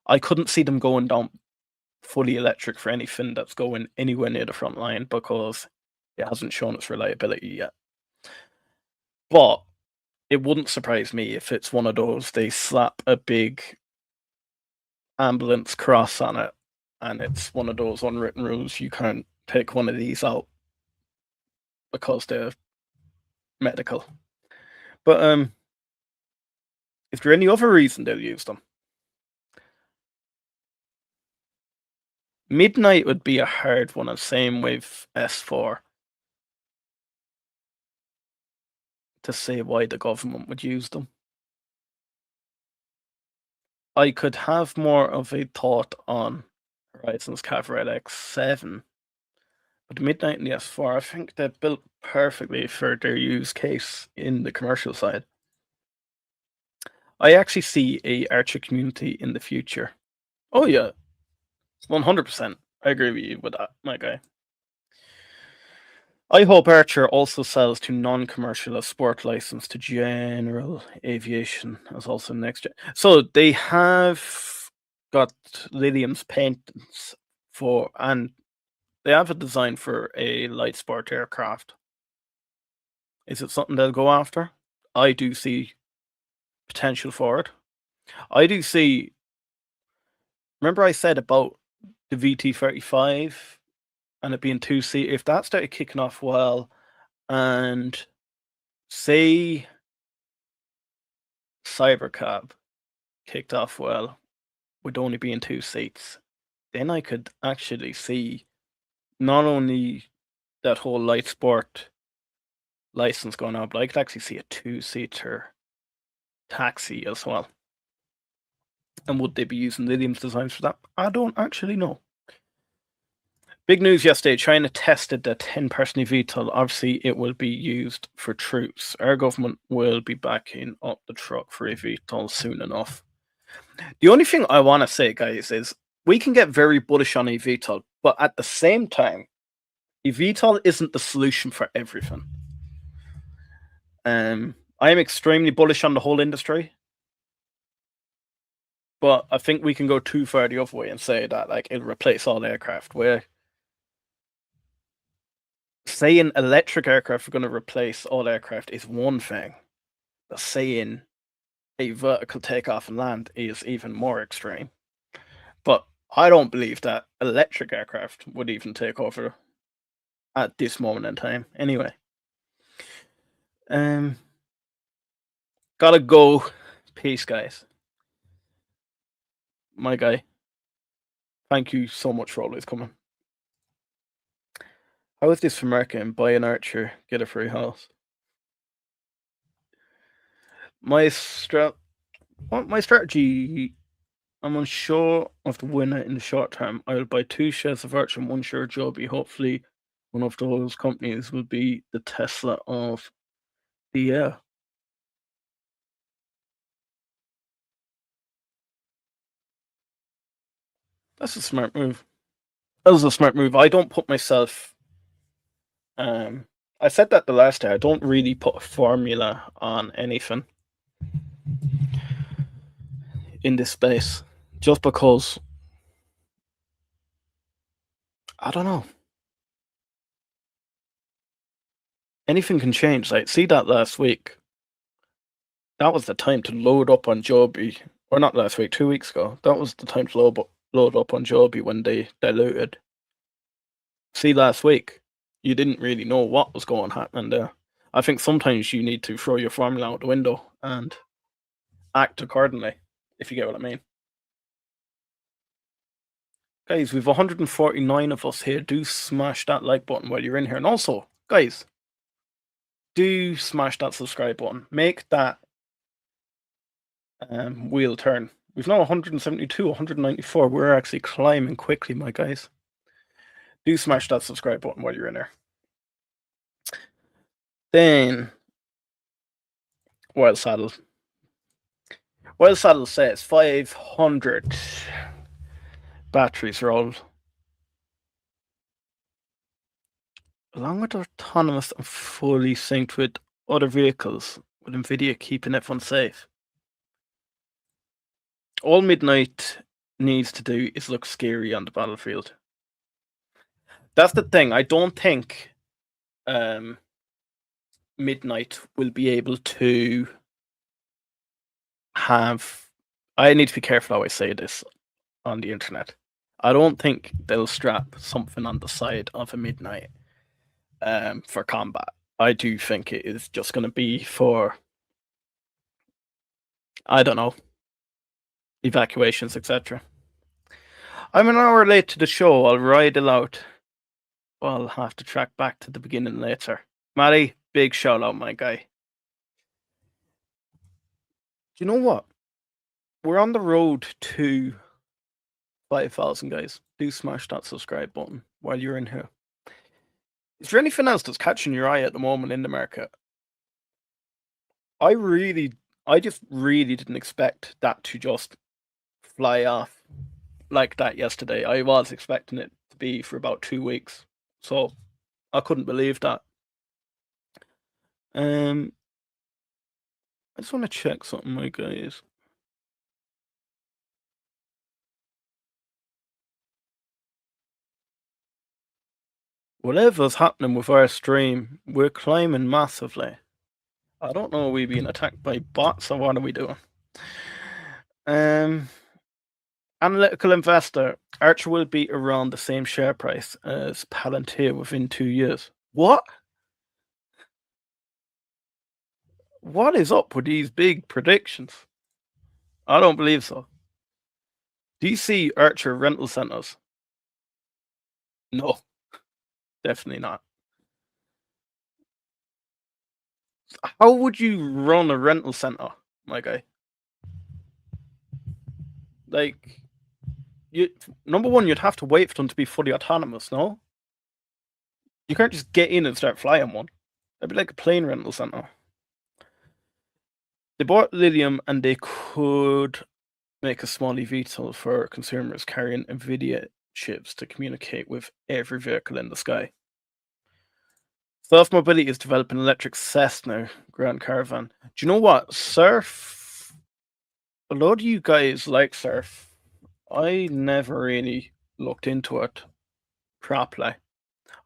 I couldn't see them going down fully electric for anything that's going anywhere near the front line, because it hasn't shown its reliability yet. But it wouldn't surprise me if it's one of those, they slap a big ambulance cross on it, and it's one of those unwritten rules, you can't take one of these out because they're medical. But is there any other reason they'll use them? Midnight would be a hard one, and same with S4, to say why the government would use them. I could have more of a thought on Horizon's Cavalry X7, but the Midnight and the S4, I think they're built perfectly for their use case in the commercial side. I actually see a Archer community in the future. Oh yeah, 100%. I agree with you with that, my guy. I hope Archer also sells to non-commercial as sport license to general aviation as also next gen. So they have got Lilium's patents for, and They have a design for a light sport aircraft. Is it something they'll go after? I do see potential for it. I do see. Remember, I said about the VT35 and it being 2 seat. If that started kicking off well, and say Cybercab kicked off well, with only being 2 seats, then I could actually see not only that whole light sport license going out, but I could actually see a 2-seater taxi as well. And would they be using Lilium's designs for that? I don't actually know. Big news yesterday, China tested the 10-person eVTOL. Obviously, it will be used for troops. Our government will be backing up the truck for eVTOL soon enough. The only thing I want to say, guys, is we can get very bullish on eVTOL, but at the same time, eVTOL isn't the solution for everything. I am extremely bullish on the whole industry, but I think we can go too far the other way and say that like it'll replace all aircraft. Where saying electric aircraft are going to replace all aircraft is one thing, but saying a vertical takeoff and land is even more extreme. But I don't believe that electric aircraft would even take over at this moment in time. Anyway, gotta go. Peace, guys. My guy, thank you so much for always coming. How is this for marketing? Buy an Archer, get a free house. My strategy. I'm unsure of the winner in the short term. I will buy 2 shares of Archer and 1 share of Joby. Hopefully, one of those companies will be the Tesla of the year. That's a smart move. That was a smart move. I don't put myself. I said that the last day. I don't really put a formula on anything in this space, just because I don't know. Anything can change. Like, see that last week. That was the time to load up on Joby, or not last week, 2 weeks ago. That was the time to load up on Joby when they diluted. See, last week, you didn't really know what was going to happen there. I think sometimes you need to throw your formula out the window and act accordingly, if you get what I mean. Guys, we've 149 of us here. Do smash that like button while you're in here. And also, guys, do smash that subscribe button. Make that wheel turn. We've now 172, 194. We're actually climbing quickly, my guys. Do smash that subscribe button while you're in there. Then, Wild Saddle. Wild Saddle says 500 batteries rolled. Along with autonomous and fully synced with other vehicles, with NVIDIA keeping everyone safe. All Midnight needs to do is look scary on the battlefield. That's the thing. I don't think Midnight will be able to have. I need to be careful how I say this on the internet. I don't think they'll strap something on the side of a Midnight for combat. I do think it is just going to be for, I don't know, evacuations, etc. I'm an hour late to the show. I'll ride it out. Well, I'll have to track back to the beginning later. Matty, big shout out, my guy. Do you know what? We're on the road to 5,000, guys. Do smash that subscribe button while you're in here. Is there anything else that's catching your eye at the moment in the market? I just really didn't expect that to just fly off like that yesterday. I was expecting it to be for about 2 weeks. So I couldn't believe that. I just want to check something, my guys. Whatever's happening with our stream, we're climbing massively. I don't know, are we being attacked by bots or what are we doing? Analytical investor, Archer will be around the same share price as Palantir within 2 years. What? What is up with these big predictions? I don't believe so. Do you see Archer rental centers? No, definitely not. How would you run a rental center, my guy? Like, number one, you'd have to wait for them to be fully autonomous, no? You can't just get in and start flying one. That'd be like a plane rental center. They bought Lilium and they could make a small eVTOL for consumers carrying NVIDIA chips to communicate with every vehicle in the sky. Self Mobility is developing electric Cessna Grand Caravan. Do you know what? Surf. A lot of you guys like surf. I never really looked into it properly.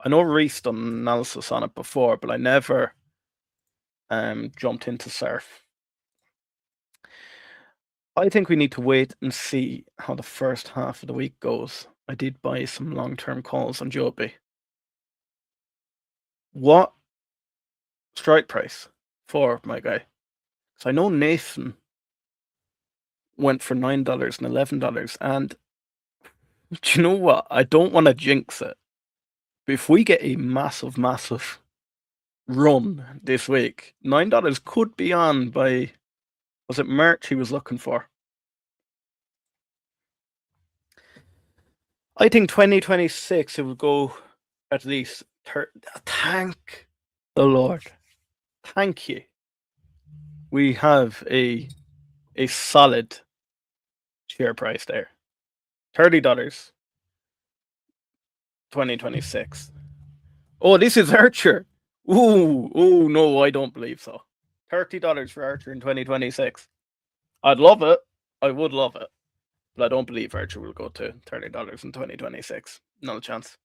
I know Reese done analysis on it before, but I never jumped into surf. I think we need to wait and see how the first half of the week goes. I did buy some long-term calls on Joby. What strike price for, my guy? Because I know Nathan went for $9 and $11, and do you know what? I don't want to jinx it, but if we get a massive, massive run this week, $9 could be on by, was it March he was looking for? I think 2026 it will go at least. Thank the Lord. Thank you. We have a solid share price there. $30, 2026. Oh, this is Archer. Ooh, no, I don't believe so. $30 for Archer in 2026. I'd love it. I would love it. But I don't believe Archer will go to $30 in 2026. No chance.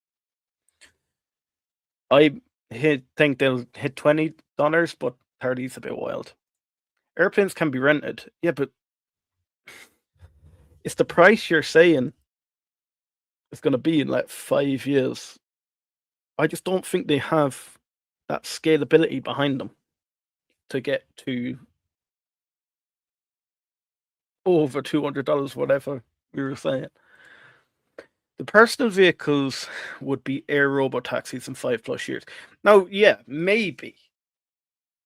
I think they'll hit $20, but 30 is a bit wild. Airplanes can be rented. Yeah, but it's the price you're saying it's going to be in like 5 years. I just don't think they have that scalability behind them to get to over $200, whatever we were saying. The personal vehicles would be air robot taxis in 5+ years. Now, yeah, maybe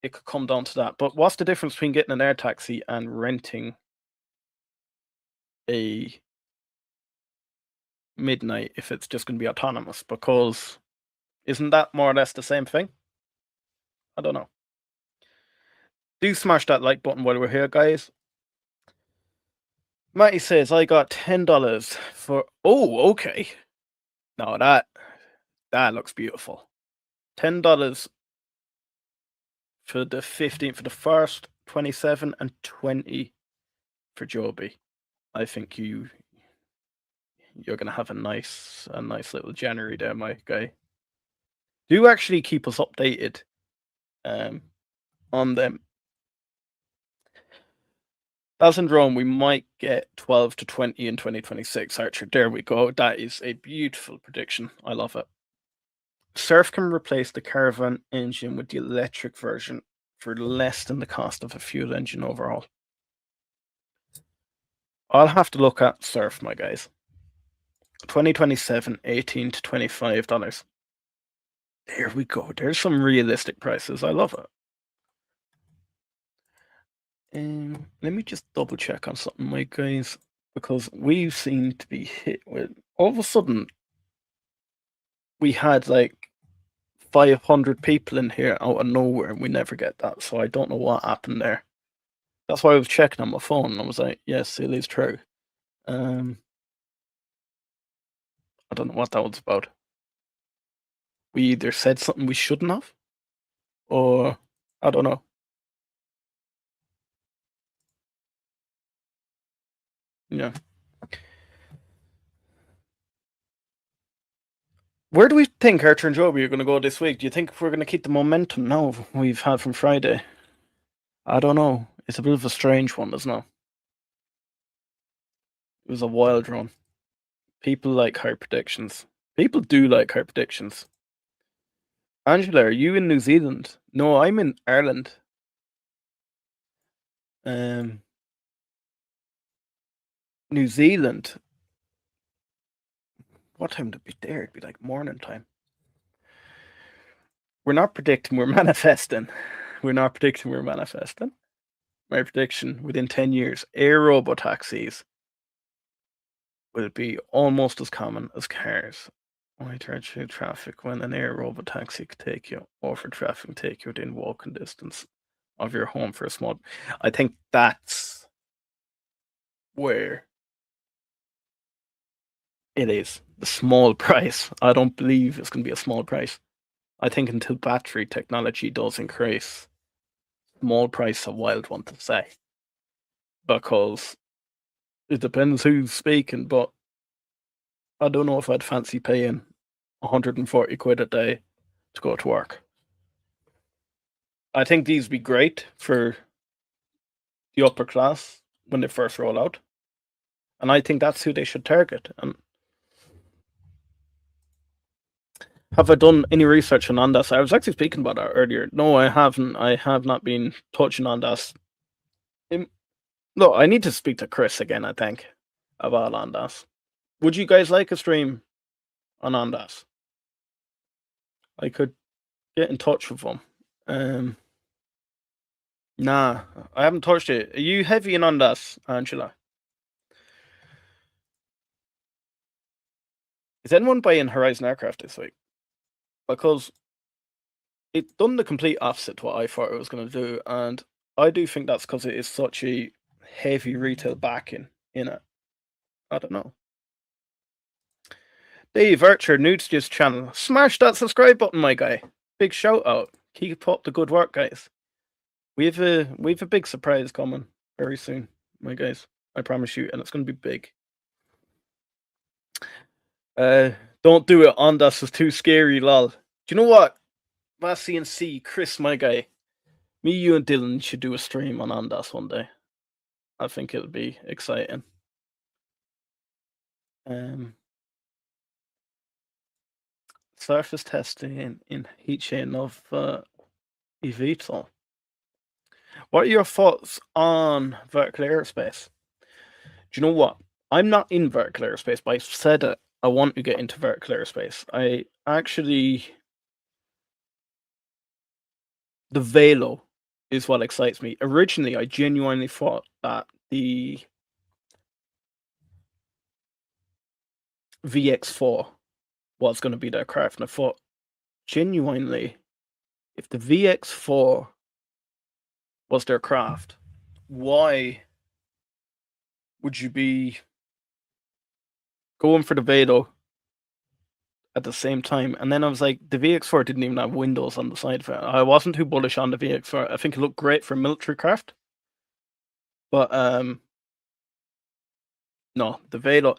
it could come down to that. But what's the difference between getting an air taxi and renting a midnight if it's just going to be autonomous? Because isn't that more or less the same thing? I don't know. Do smash that like button while we're here, guys. Matty says, I got $10 for. Oh, okay. No, that looks beautiful. $10 for the 15th, for the first, 27 and 20 for Joby. I think you're gonna have a nice little January there, my guy. Do actually keep us updated on them. As in Rome, we might get 12 to 20 in 2026, Archer. There we go. That is a beautiful prediction. I love it. Surf can replace the Caravan engine with the electric version for less than the cost of a fuel engine overhaul. I'll have to look at Surf, my guys. 2027, $18 to $25. There we go. There's some realistic prices. I love it. Let me just double check on something, my guys, because we seem to be hit with. All of a sudden, we had like 500 people in here out of nowhere, and we never get that. So I don't know what happened there. That's why I was checking on my phone, and I was like, "Yes, it is true." I don't know what that was about. We either said something we shouldn't have, or I don't know. Yeah. Where do we think Archer and Joby are going to go this week? Do you think we're going to keep the momentum now we've had from Friday? I don't know. It's a bit of a strange one, isn't it? It was a wild run. People like high predictions. People do like high predictions. Angela, are you in New Zealand? No, I'm in Ireland. New Zealand. What time would it be there? It'd be like morning time. We're not predicting, we're manifesting. We're not predicting, we're manifesting. My prediction, within 10 years, air robotaxis will be almost as common as cars. Why charge you traffic when an air robotaxi could take you, or for traffic take you within walking distance of your home for a small... I think that's where it is. The small price. I don't believe it's going to be a small price. I think until battery technology does increase, small price is a wild one to say. Because it depends who's speaking, but I don't know if I'd fancy paying 140 quid a day to go to work. I think these would be great for the upper class when they first roll out. And I think that's who they should target. And have I done any research on Ondas? I was actually speaking about that earlier. No, I haven't. I have not been touching Ondas. No, I need to speak to Chris again, I think, about Ondas. Would you guys like a stream on Ondas? I could get in touch with them. Nah, I haven't touched it. Are you heavy in Ondas, Angela? Is anyone buying Horizon Aircraft this week? Because it's done the complete opposite to what I thought it was going to do, and I do think that's because it is such a heavy retail backing in it. I don't know. Dave Archer, new to this channel. Smash that subscribe button, my guy. Big shout out. Keep up the good work, guys. We've a big surprise coming very soon, my guys. I promise you, and it's going to be big. Don't do it. Ondas is too scary, lol. Do you know what? Vassy and C, Chris, my guy. Me, you, and Dylan should do a stream on Ondas one day. I think it'll be exciting. Surface testing in heat chain of eVTOL. What are your thoughts on vertical aerospace? Do you know what? I'm not in vertical aerospace, but I said it. I want to get into vertical aerospace. I actually... The Velo is what excites me. Originally, I genuinely thought that the VX4 was going to be their craft, and I thought, genuinely, if the VX4 was their craft, why would you be going for the Velo at the same time? And then I was like, the VX4 didn't even have windows on the side of it. I wasn't too bullish on the VX4. I think it looked great for military craft, but no, the Velo...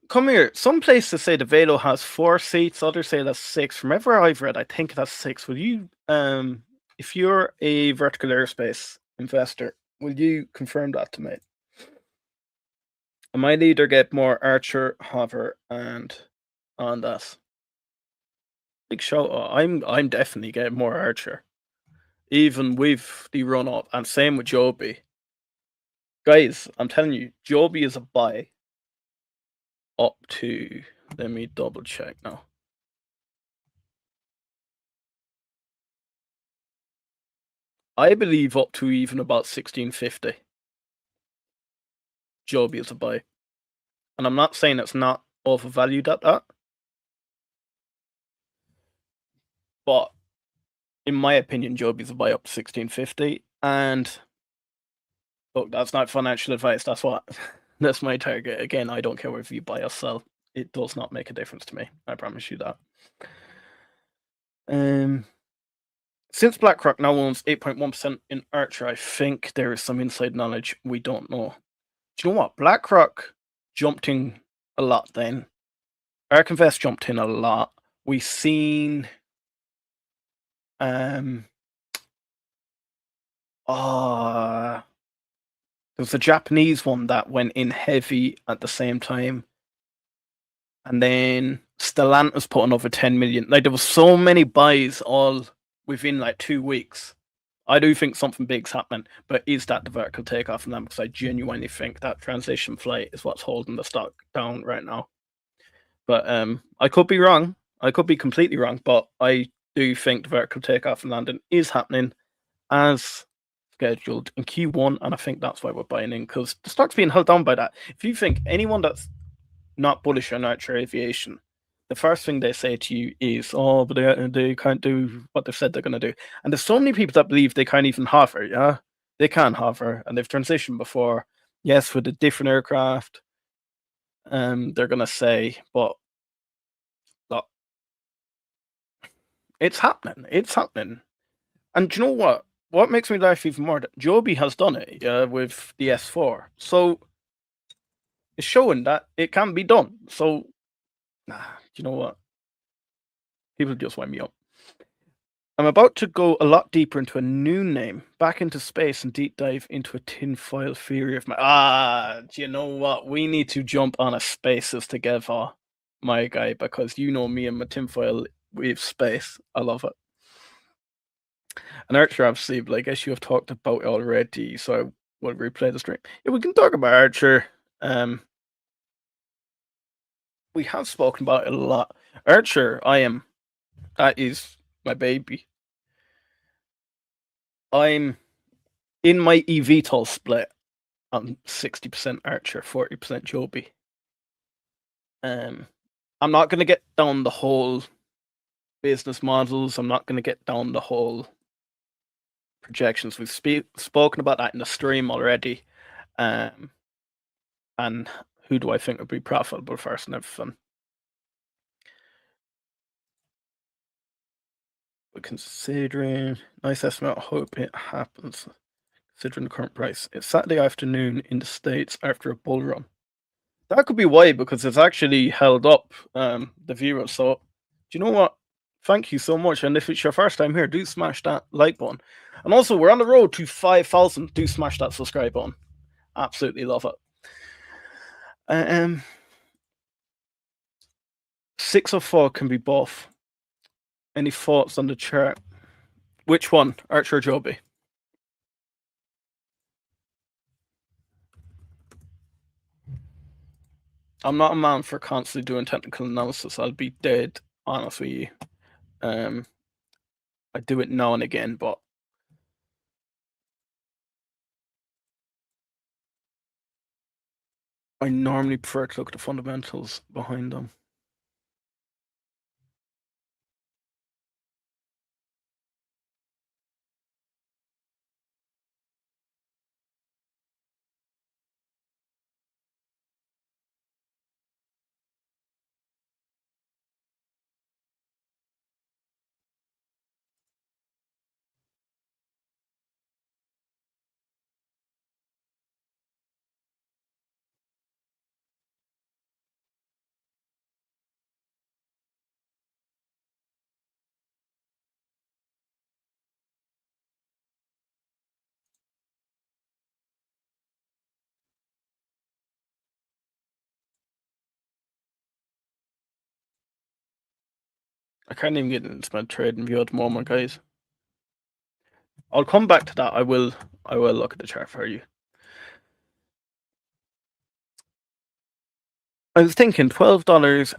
Come here. Some places say the Velo has 4 seats, others say that's 6. From everywhere I've read, I think that's 6. Will you, if you're a vertical aerospace investor, will you confirm that to me? I might either get more Archer, HOVR, and Ondas. Big shout out. I'm definitely getting more Archer, even with the run up, and same with Joby. Guys, I'm telling you, Joby is a buy. Up to, let me double check now. I believe up to even about 1650. Joby is a buy. And I'm not saying it's not overvalued at that. But in my opinion, Joby's a buy up to 1650. And look, that's not financial advice. That's what that's my target. Again, I don't care whether you buy or sell. It does not make a difference to me. I promise you that. Since BlackRock now owns 8.1% in Archer, I think there is some inside knowledge we don't know. Do you know what? BlackRock jumped in a lot then. ARK Invest jumped in a lot. We seen there was a Japanese one that went in heavy at the same time. And then Stellantis put another 10 million. Like, there was so many buys all within like 2 weeks. I do think something big's happening, but is that the vertical takeoff from them? Because I genuinely think that transition flight is what's holding the stock down right now. But I could be wrong. I could be completely wrong, but I do think the vertical takeoff and landing is happening as scheduled in Q1, and I think that's why we're buying in, because the stock's being held down by that. If you think anyone that's not bullish on Archer Aviation, the first thing they say to you is, "Oh, but they can't do what they've said they're going to do." And there's so many people that believe they can't even hover. Yeah, they can hover, and they've transitioned before. Yes, with a different aircraft, they're going to say, but look, it's happening. It's happening. And do you know what? What makes me laugh even more? That Joby has done it with the S4, so it's showing that it can be done. So, do you know what? People just wind me up. I'm about to go a lot deeper into a new name, back into space and deep dive into a tinfoil theory of my. Do you know what? We need to jump on a spaces together, my guy, because you know me and my tinfoil with space. I love it. And Archer, obviously, but I guess you have talked about it already, so I will replay the stream. Yeah, we can talk about Archer. We have spoken about it a lot. Archer, that is my baby. I'm in my eVTOL split. I'm 60% Archer, 40% Joby. I'm not going to get down the whole business models. I'm not going to get down the whole projections. We've spoken about that in the stream already. And who do I think would be profitable first and everything? We're considering nice estimate. I hope it happens. Considering the current price, it's Saturday afternoon in the States after a bull run. That could be why, because it's actually held up the viewers. So, do you know what? Thank you so much. And if it's your first time here, do smash that like button. And also, we're on the road to 5,000. Do smash that subscribe button. Absolutely love it. 604 can be both. Any thoughts on the chart? Which one, Archer or Joby? I'm not a man for constantly doing technical analysis. I'll be dead honest with you. I do it now and again, but I normally prefer to look at the fundamentals behind them. I can't even get into my trading view at the moment, guys. I'll come back to that. I will look at the chart for you. I was thinking $12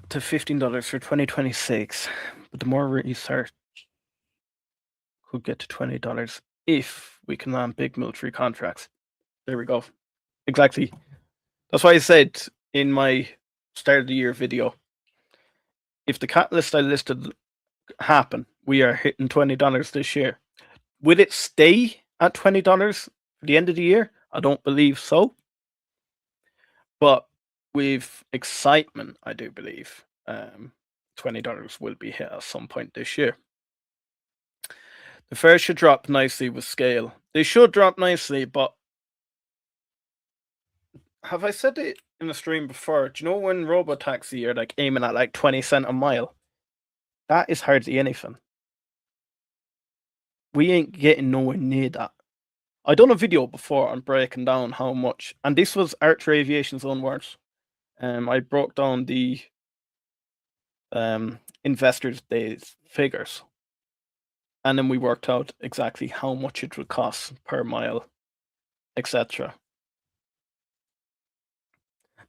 to $15 for 2026, but the more research could get to $20 if we can land big military contracts. There we go. Exactly. That's why I said in my start of the year video, if the catalyst I listed happen, we are hitting $20 this year. Will it stay at $20 for the end of the year? I don't believe so. But with excitement, I do believe $20 will be hit at some point this year. The fares should drop nicely with scale. They should drop nicely, but have I said it in the stream before? Do you know when Robotaxi are like aiming at like 20 cents a mile? That is hardly anything. We ain't getting nowhere near that. I done a video before on breaking down how much, and this was ACHR Aviation's own words. I broke down the investors' days figures, and then we worked out exactly how much it would cost per mile, etc.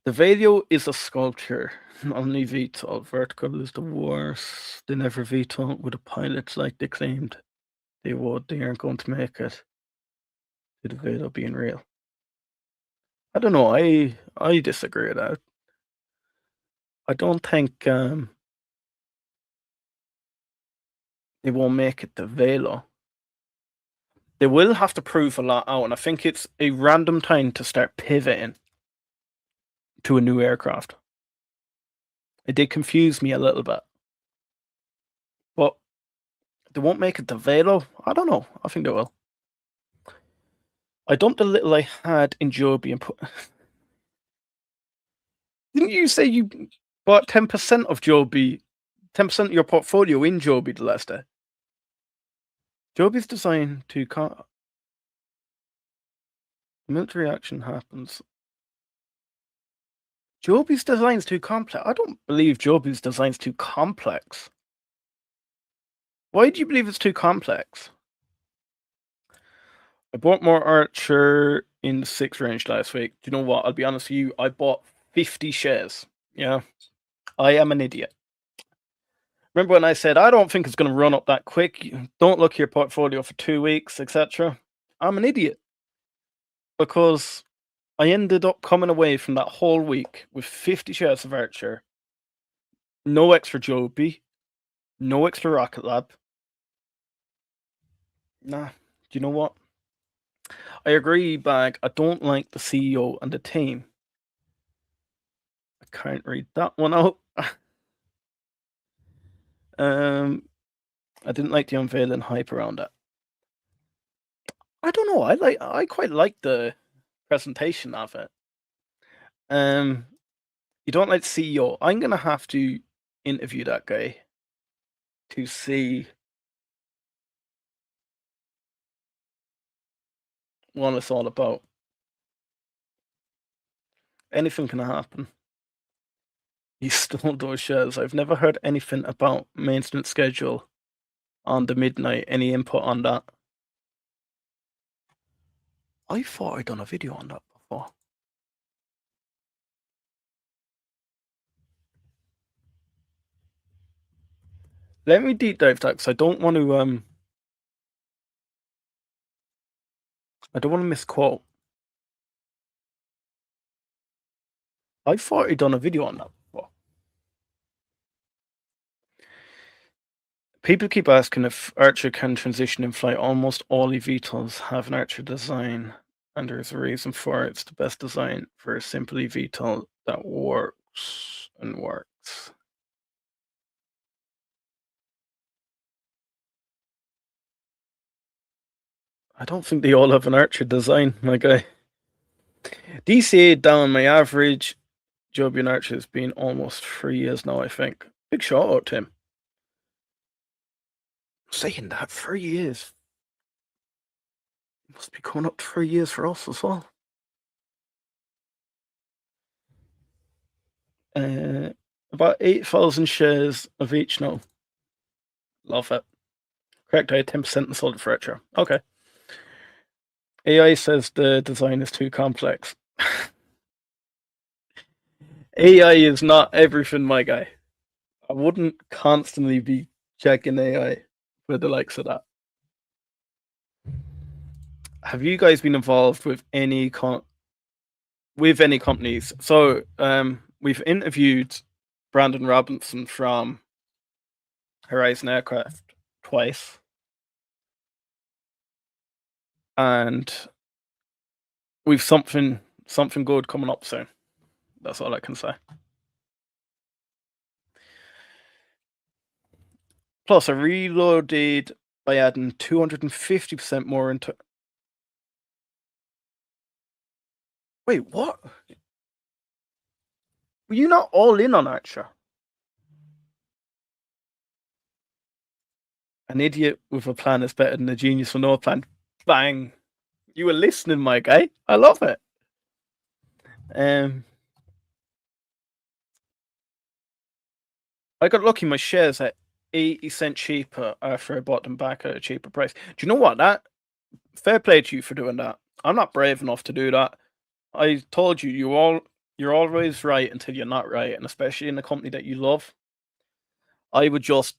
The video is a sculpture, not an eVTOL. Vertical is the worst. They never VTOL with a pilot like they claimed they would. They aren't going to make it. To the video being real. I don't know. I disagree with that. I don't think they won't make it to Velo. They will have to prove a lot out, and I think it's a random time to start pivoting to a new aircraft. It did confuse me a little bit. But they won't make it to Velo? I don't know. I think they will. I dumped the little I had in Joby and put. Didn't you say you bought 10% of Joby, 10% of your portfolio in Joby the last day? Joby's designed to. Military action happens. Joby's design's too complex. I don't believe Joby's design's too complex. Why do you believe it's too complex? I bought more Archer in the 6 range last week. Do you know what? I'll be honest with you. I bought 50 shares. Yeah. I am an idiot. Remember when I said, I don't think it's going to run up that quick. Don't look at your portfolio for 2 weeks, etc. I'm an idiot. Because I ended up coming away from that whole week with 50 shares of Archer. No extra Joby. No extra Rocket Lab. Nah. Do you know what? I agree, Bag. I don't like the CEO and the team. I can't read that one out. I didn't like the unveiling hype around it. I don't know. I quite like the presentation of it. You don't like the CEO. I'm gonna have to interview that guy to see what it's all about. Anything can happen. He stole those shares. I've never heard anything about maintenance schedule on the midnight. Any input on that? I thought I'd done a video on that before. Let me deep dive that because I don't want to misquote. I thought I'd done a video on that before. People keep asking if Archer can transition in flight. Almost all eVTOLs have an Archer design, and there's a reason for it. It's the best design for a simple eVTOL that works and works. I don't think they all have an Archer design, my guy. DCA down my average. Joby and Archer has been almost 3 years now, I think. Big shout out to him. Saying that, 3 years. Must be coming up to 3 years for us as well. About 8,000 shares of each now. Love it. Correct, I had 10% and sold it for Archer. Okay. AI says the design is too complex. AI is not everything, my guy. I wouldn't constantly be checking AI for the likes of that. Have you guys been involved with any companies? So we've interviewed Brandon Robinson from Horizon Aircraft twice, and we've something good coming up soon. That's all I can say. Plus, I reloaded by adding 250% more into. Wait, what? Were you not all in on Archer? An idiot with a plan is better than a genius with no plan. Bang! You were listening, my guy. I love it. I got lucky. My shares at 80 cents cheaper after I bought them back at a cheaper price. Do you know what? That fair play to you for doing that. I'm not brave enough to do that. I told you, you're always right until you're not right, and especially in a company that you love. I would just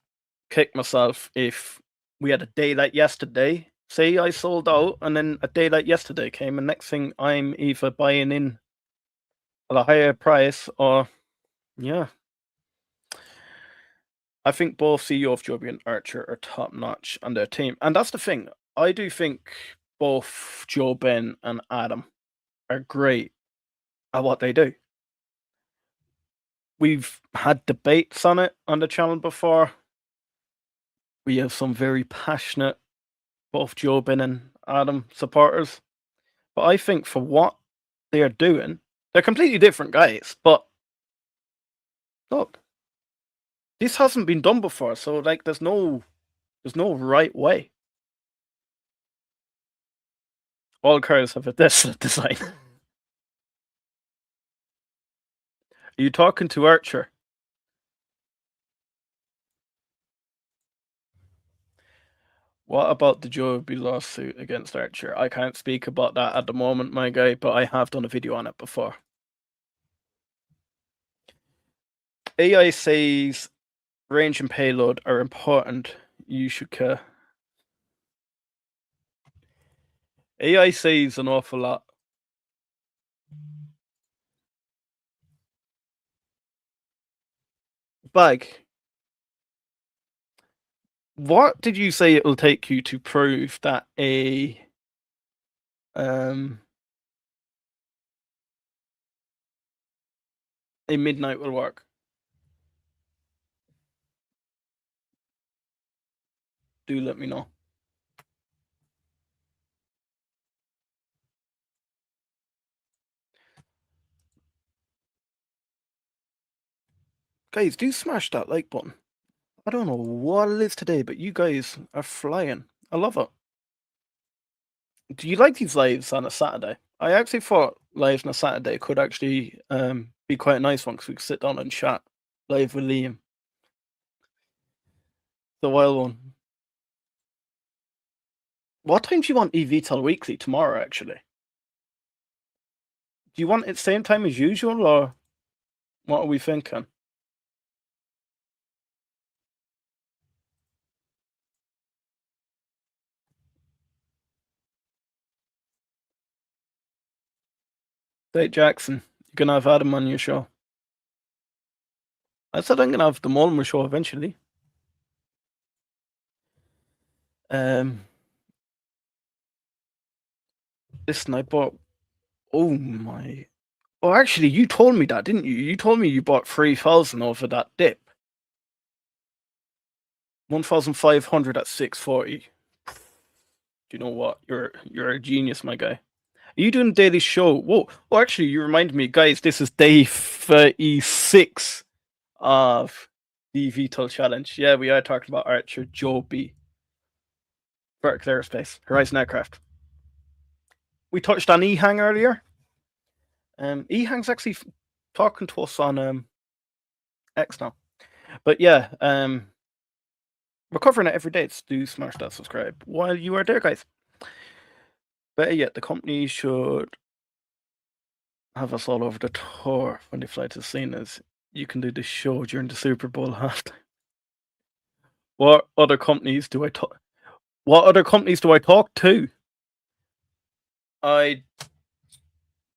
kick myself if we had a day like yesterday. Say I sold out, and then a day like yesterday came, and next thing I'm either buying in at a higher price or, yeah. I think both CEO of Joby and ACHR are top notch on their team, and that's the thing. I do think both Joe, Ben, and Adam are great at what they do. We've had debates on it on the channel before. We have some very passionate, both Joe, Ben, and Adam supporters. But I think for what they are doing, they're completely different guys. But look, this hasn't been done before, so like there's no right way. All cars have a desolate design. Are you talking to ACHR? What about the Joby lawsuit against ACHR? I can't speak about that at the moment, my guy, but I have done a video on it before. AI says range and payload are important. You should care. AI says an awful lot. Bag. What did you say it will take you to prove that a midnight will work? Do let me know. Guys, do smash that like button. I don't know what it is today, but you guys are flying. I love it. Do you like these lives on a Saturday? I actually thought lives on a Saturday could actually be quite a nice one because we could sit down and chat live with Liam. The wild one. What time do you want eVTL Weekly tomorrow, actually? Do you want it same time as usual, or what are we thinking? Date Jackson, you're gonna have Adam on your show. I said I'm gonna have them all on my show eventually. Listen, I bought. Oh my. Oh, actually, you told me that, didn't you? You told me you bought 3,000 over that dip. 1,500 at 640. Do you know what? You're a genius, my guy. Are you doing a daily show? Whoa! Oh, actually, you reminded me, guys. This is day 36 of the eVTOL challenge. Yeah, we are talking about ACHR, Joby, Vertical Aerospace, Horizon Aircraft. We touched on EHang earlier. EHang's actually talking to us on X now. But yeah, we're covering it every day. So do smash that subscribe while you are there, guys. Better yet, the company should have us all over the tour when they fly to Cena's. You can do the show during the Super Bowl halftime. What other companies do I talk? What other companies do I talk to? I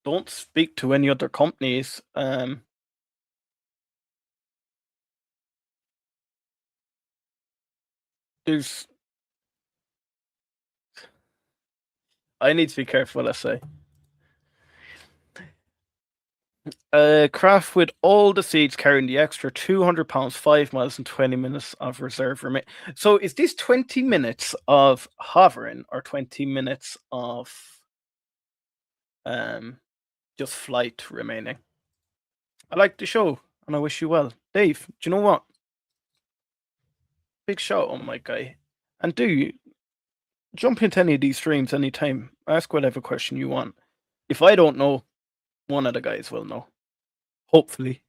don't speak to any other companies. There's. I need to be careful what I say. Craft with all the seats carrying the extra 200 pounds, 5 miles, and 20 minutes of reserve remain. So is this 20 minutes of hovering or 20 minutes of just flight remaining? I like the show and I wish you well. Dave, do you know what? Big shout out, my guy. And do jump into any of these streams anytime. Ask whatever question you want. If I don't know, one of the guys will know. Hopefully.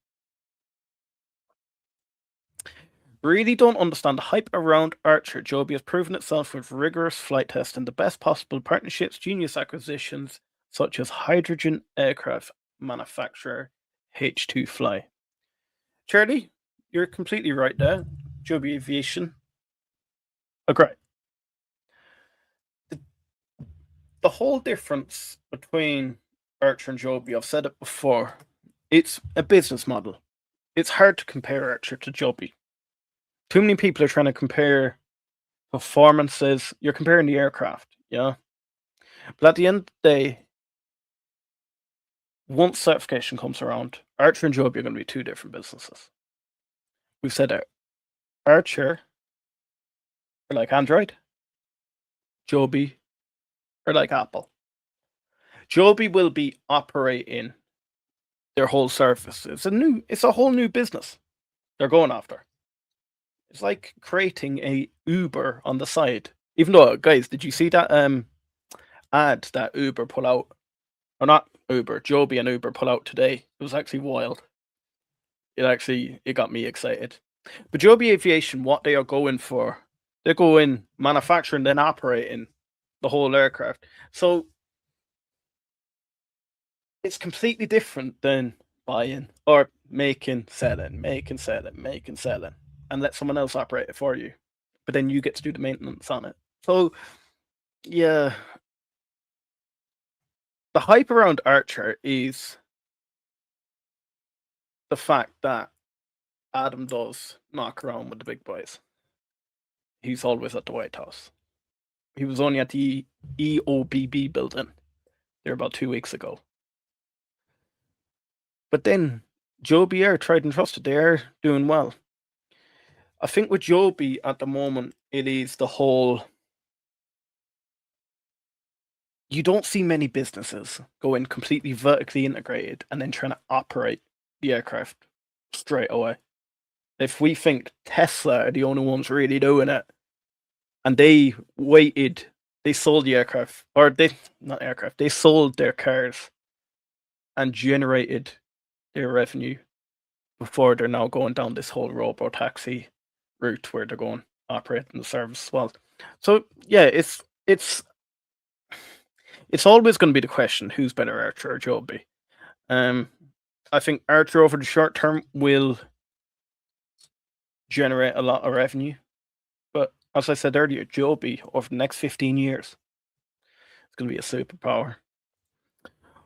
Really don't understand the hype around ACHR. Joby has proven itself with rigorous flight testing, the best possible partnerships, genius acquisitions, such as hydrogen aircraft manufacturer H2Fly. Charlie, you're completely right there. Joby Aviation. Great. The whole difference between ACHR and Joby, I've said it before, it's a business model. It's hard to compare ACHR to Joby. Too many people are trying to compare performances. You're comparing the aircraft, yeah. But at the end of the day, once certification comes around, ACHR and Joby are going to be two different businesses. We've said that ACHR are like Android, Joby are like Apple. Joby will be operating their whole service. It's a whole new business they're going after. It's like creating a Uber on the side. Even though, guys, did you see that ad that Uber put out? Or not Uber, Joby and Uber put out today. It was actually wild. It got me excited. But Joby Aviation, what they are going for, they're going manufacturing then operating the whole aircraft. So it's completely different than buying or making, selling, and let someone else operate it for you. But then you get to do the maintenance on it. So yeah, the hype around ACHR is the fact that Adam does knock around with the big boys. He's always at the White House. He was only at the EOBB building there about 2 weeks ago. But then Joby are tried and trusted. They are doing well. I think with Joby at the moment, it is the whole. You don't see many businesses going completely vertically integrated and then trying to operate the aircraft straight away. If we think Tesla are the only ones really doing it, and they sold the aircraft, or they sold their cars and generated their revenue before they're now going down this whole robo-taxi route where they're going operating the service as well. So yeah, it's always going to be the question: who's better, ACHR or Joby? I think ACHR over the short term will generate a lot of revenue, but as I said earlier, Joby over the next 15 years, it's going to be a superpower.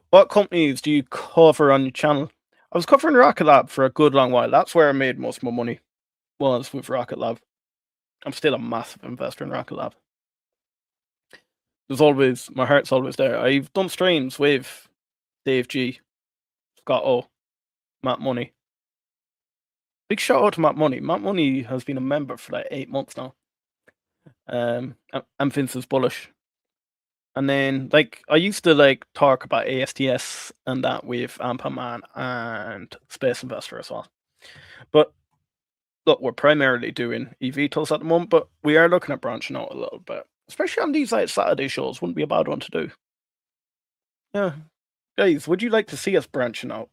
What companies do you cover on your channel? I was covering Rocket Lab for a good long while. That's where I made most of my money, was with Rocket Lab. I'm still a massive investor in Rocket Lab. My heart's always there. I've done streams with Dave G, Scott O, Matt Money. Big shout out to Matt Money. Matt Money has been a member for like 8 months now. And Vincent's bullish. And then I used to talk about ASTS and that with Ampaman and Space Investor as well. But look, we're primarily doing eVTOLs at the moment, but we are looking at branching out a little bit. Especially on these Saturday shows, wouldn't be a bad one to do. Yeah. Guys, would you like to see us branching out?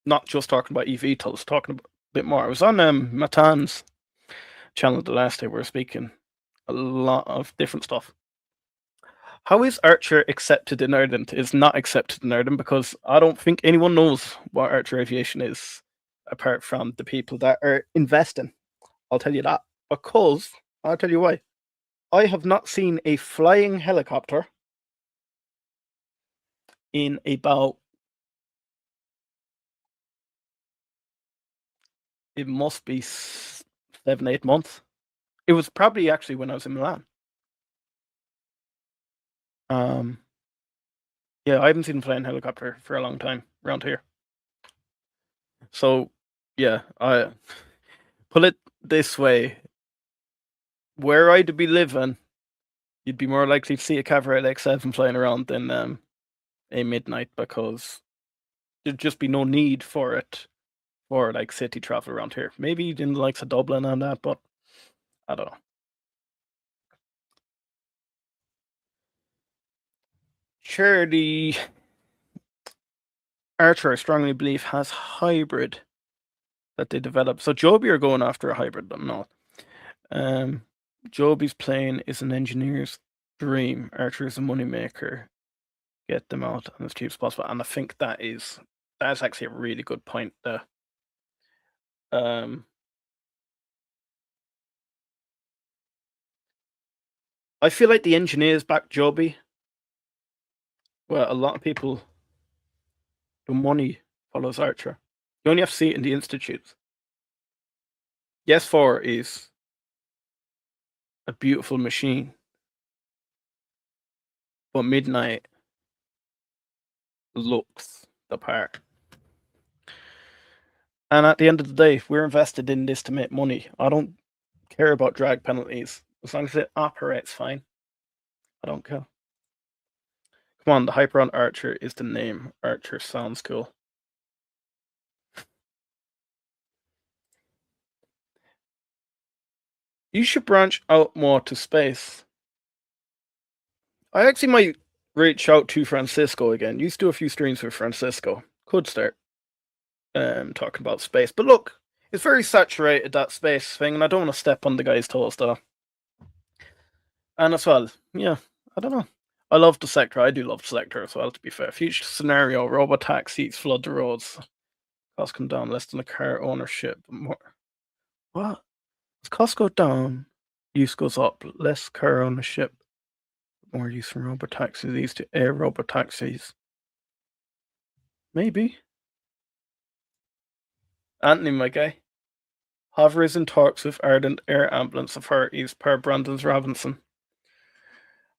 Not just talking about eVTOLs, talking a bit more. I was on Matan's channel the last day. We were speaking a lot of different stuff. How is ACHR accepted in Ireland? It's not accepted in Ireland because I don't think anyone knows what ACHR Aviation is apart from the people that are investing. I'll tell you that. Because, I'll tell you why. I have not seen a flying helicopter in about, it must be 7, 8 months. It was probably actually when I was in Milan. Yeah, I haven't seen a flying helicopter for a long time around here. So, yeah, I put it this way: where I'd be living, you'd be more likely to see a Cavorite X7 flying around than a Midnight, because there'd just be no need for it for city travel around here. Maybe in the likes of Dublin and that, but I don't know. Sure, the ACHR, I strongly believe, has hybrid that they developed. So Joby are going after a hybrid, but not. Joby's plane is an engineer's dream. ACHR is a moneymaker. Get them out as cheap as possible. And I think that's actually a really good point there. I feel like the engineers back Joby. Well, a lot of people, the money follows ACHR. You only have to see it in the institutes. Yes, 4 is a beautiful machine, but Midnight looks the part. And at the end of the day, we're invested in this to make money. I don't care about drag penalties. As long as it operates fine, I don't care. Come on, the Hyperon Archer is the name. Archer sounds cool. You should branch out more to space. I actually might reach out to Francisco again. Used to do a few streams with Francisco. Could start talking about space. But look, it's very saturated, that space thing, and I don't want to step on the guy's toes though. And as well, yeah, I don't know. I love the sector. I do love the sector as well, to be fair. Future scenario, robot taxis flood the roads. Costs come down less than a car ownership. More. What? As costs go down, use goes up. Less car ownership. More use from robot taxis to air robot taxis. Maybe. Anthony, my guy. HOVR is in talks with Ardent Air Ambulance Authorities per Brandon's Robinson.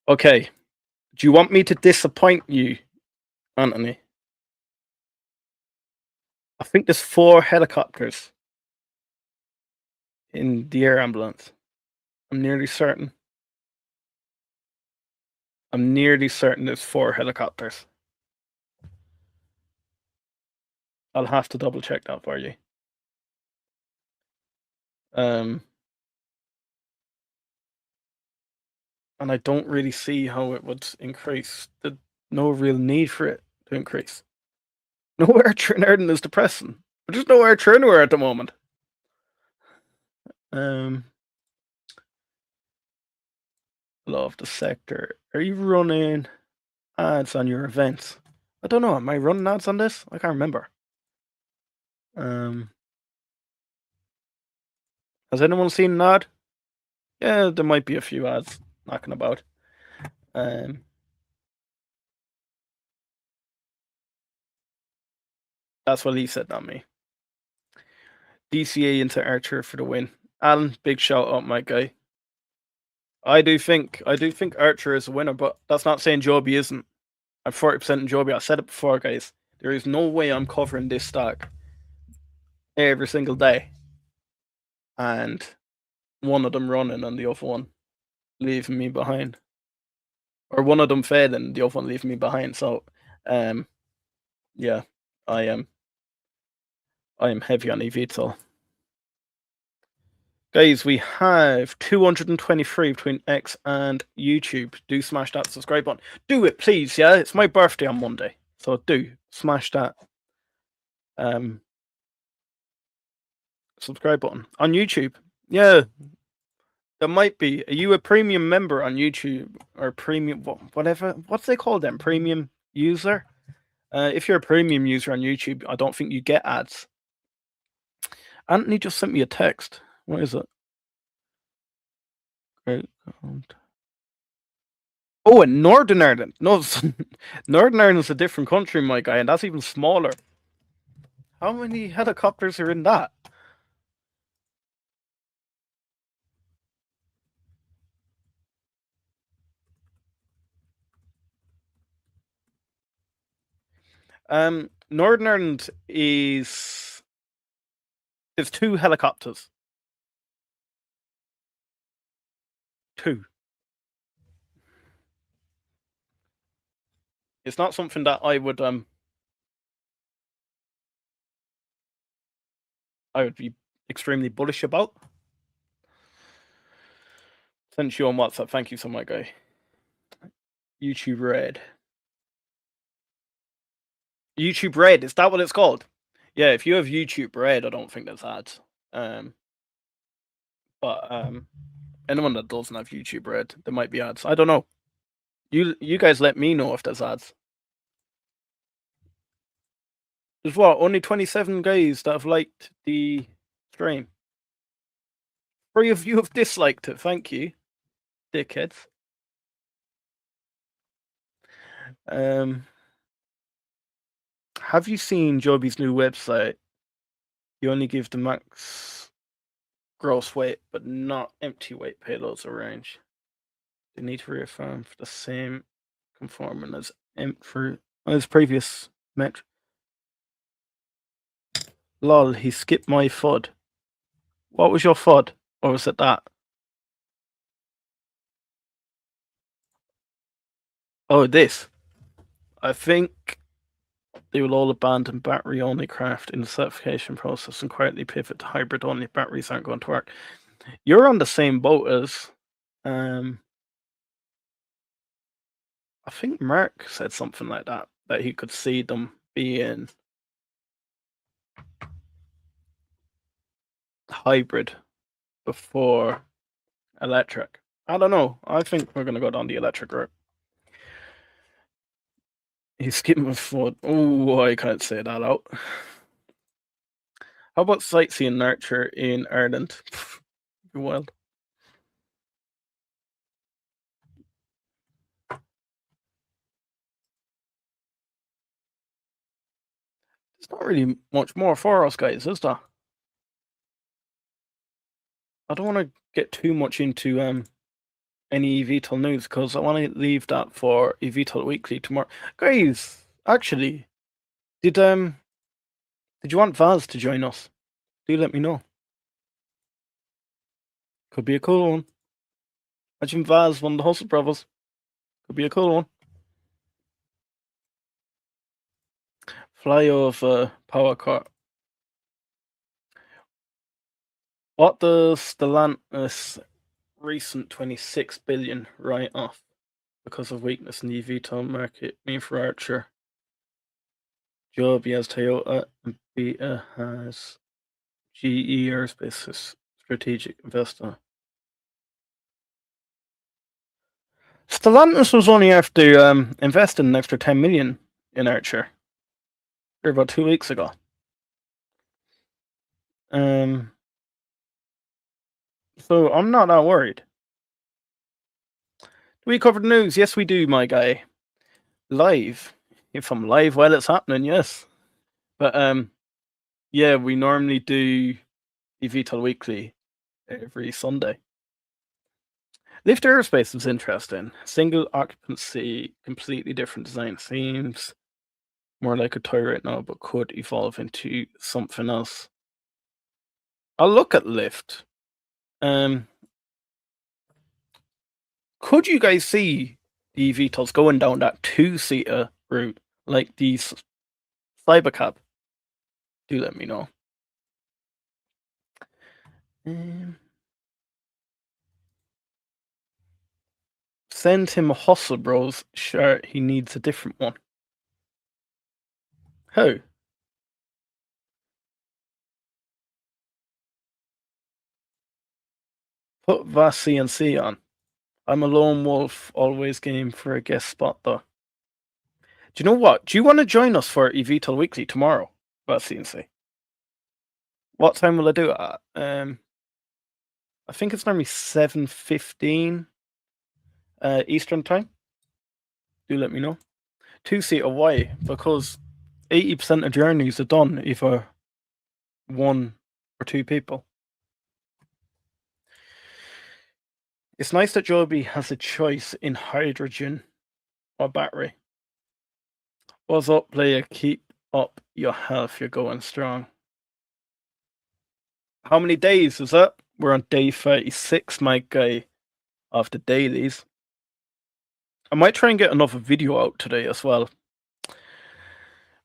Okay. Do you want me to disappoint you, Anthony? I think there's 4 helicopters in the air ambulance. I'm nearly certain. There's 4 helicopters. I'll have to double check that for you. And I don't really see how it would increase. There's no real need for it to increase. No air turn is depressing. There's no air turn at the moment. Love the sector. Are you running ads on your events? I don't know. Am I running ads on this? I can't remember. Has anyone seen an ad? Yeah, there might be a few ads knocking about. That's what he said, not me. DCA into Archer for the win. Alan, big shout out, my guy. I do think Archer is a winner, but that's not saying Joby isn't. I'm 40% in Joby. I said it before, guys. There is no way I'm covering this stock every single day, and one of them running and the other one leaving me behind, or one of them failing, the other one leaving me behind. So, yeah, I am heavy on eVTOL. Guys, we have 223 between X and YouTube. Do smash that subscribe button. Do it, please, yeah? It's my birthday on Monday. So do smash that subscribe button. On YouTube, yeah, there might be. Are you a premium member on YouTube? Or premium, whatever? What's they call them? Premium user? If you're a premium user on YouTube, I don't think you get ads. Anthony just sent me a text. What is it? Great. Oh, in Northern Ireland. No, Northern Ireland's a different country, my guy, and that's even smaller. How many helicopters are in that? Northern Ireland is... There's 2 helicopters. 2. It's not something that I would be extremely bullish about. Sent you on WhatsApp. Thank you so much, guy. YouTube Red. YouTube Red, is that what it's called? Yeah, if you have YouTube Red, I don't think there's ads. But anyone that doesn't have YouTube Red, there might be ads. I don't know. You guys let me know if there's ads. There's what, only 27 guys that have liked the stream. 3 of you have disliked it. Thank you, dickheads. Have you seen Joby's new website? You only give the max gross weight, but not empty weight payloads or range. They need to reaffirm for the same conforming as previous metric. Lol, he skipped my FUD. What was your FUD? Or was it that? Oh, this. I think they will all abandon battery-only craft in the certification process and quietly pivot to hybrid-only. Batteries aren't going to work. You're on the same boat as... I think Mark said something like that he could see them being hybrid before electric. I don't know. I think we're going to go down the electric route. He's skipping my foot. Oh, I can't say that out. How about sightseeing nurture in Ireland? Wild. There's not really much more for us, guys, is there? I don't want to get too much into any eVTOL news because I want to leave that for eVTOL Weekly tomorrow. Guys, actually, did you want Vaz to join us? Do let me know. Could be a cool one. Imagine Vaz, one of the Hustle Brothers. Could be a cool one. Fly over power car. What does Stellantis recent 26 billion write-off because of weakness in the eVTOL market mean for ACHR? Joby has Toyota and Beta has GE Aerospace as strategic investor. Stellantis was only after investing an extra 10 million in ACHR about 2 weeks ago. So I'm not that worried. Do we cover the news? Yes, we do, my guy. Live. If I'm live while it's happening, yes. But yeah, we normally do eVTOL Weekly every Sunday. Lift Aerospace was interesting. Single occupancy, completely different design. Seems more like a toy right now, but could evolve into something else. I'll look at Lift. Could you guys see the eVTOLs going down that 2-seater route, like these Cybercab? Do let me know. Send him a Hustle Bros shirt. He needs a different one. How? Put Vast CNC on. I'm a lone wolf, always game for a guest spot though. Do you know what? Do you want to join us for eVTOL Weekly tomorrow? Vast CNC. What time will I do it at? I think it's normally 7:15 Eastern time. Do let me know. 2-seater, why? Because 80% of journeys are done either 1 or 2 people. It's nice that Joby has a choice in hydrogen or battery. What's up, player? Keep up your health. You're going strong. How many days is that? We're on day 36, my guy, of the dailies. I might try and get another video out today as well.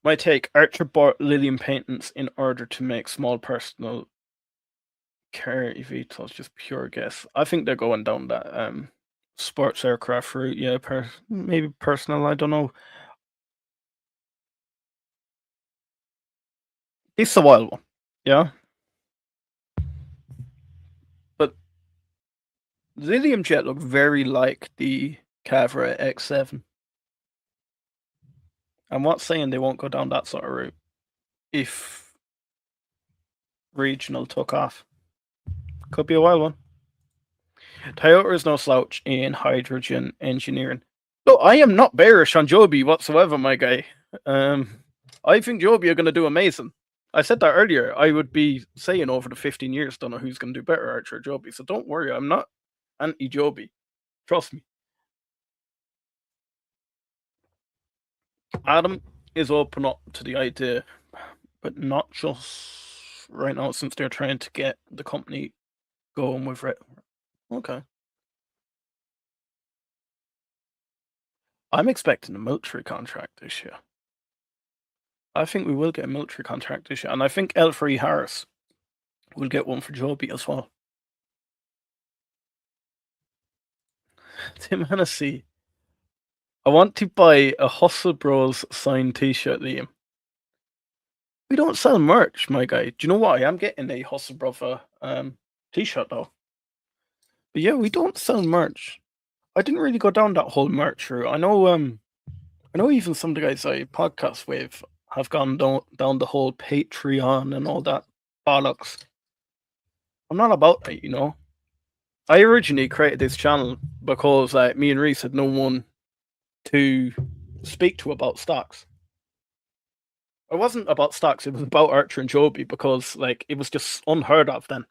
My take, ACHR bought Lilium Paintings in order to make small personal care eVTOLs, just pure guess. I think they're going down that sports aircraft route. Yeah, maybe personal, I don't know. It's a wild one, yeah. But the Lilium jet looked very like the Cavra X7. I'm not saying they won't go down that sort of route if regional took off. Could be a wild one. Toyota is no slouch in hydrogen engineering. No, I am not bearish on Joby whatsoever, my guy. I think Joby are going to do amazing. I said that earlier. I would be saying over the 15 years, don't know who's going to do better, Archer or Joby. So don't worry, I'm not anti-Joby. Trust me. Adam is open up to the idea, but not just right now, since they're trying to get the company going with it. Okay. I'm expecting a military contract this year. I think we will get a military contract this year, and I think L3 Harris will get one for Joby as well. Tim Hennessy, I want to buy a Hustle Bros signed T-shirt, Liam. We don't sell merch, my guy. Do you know what? I am getting a Hustle Brother T-shirt though. But yeah, we don't sell merch. I didn't really go down that whole merch route. I know even some of the guys I podcast with have gone down the whole Patreon and all that bollocks. I'm not about that, you know. I originally created this channel because me and Reese had no one to speak to about stocks. It wasn't about stocks, it was about Archer and Joby because it was just unheard of then.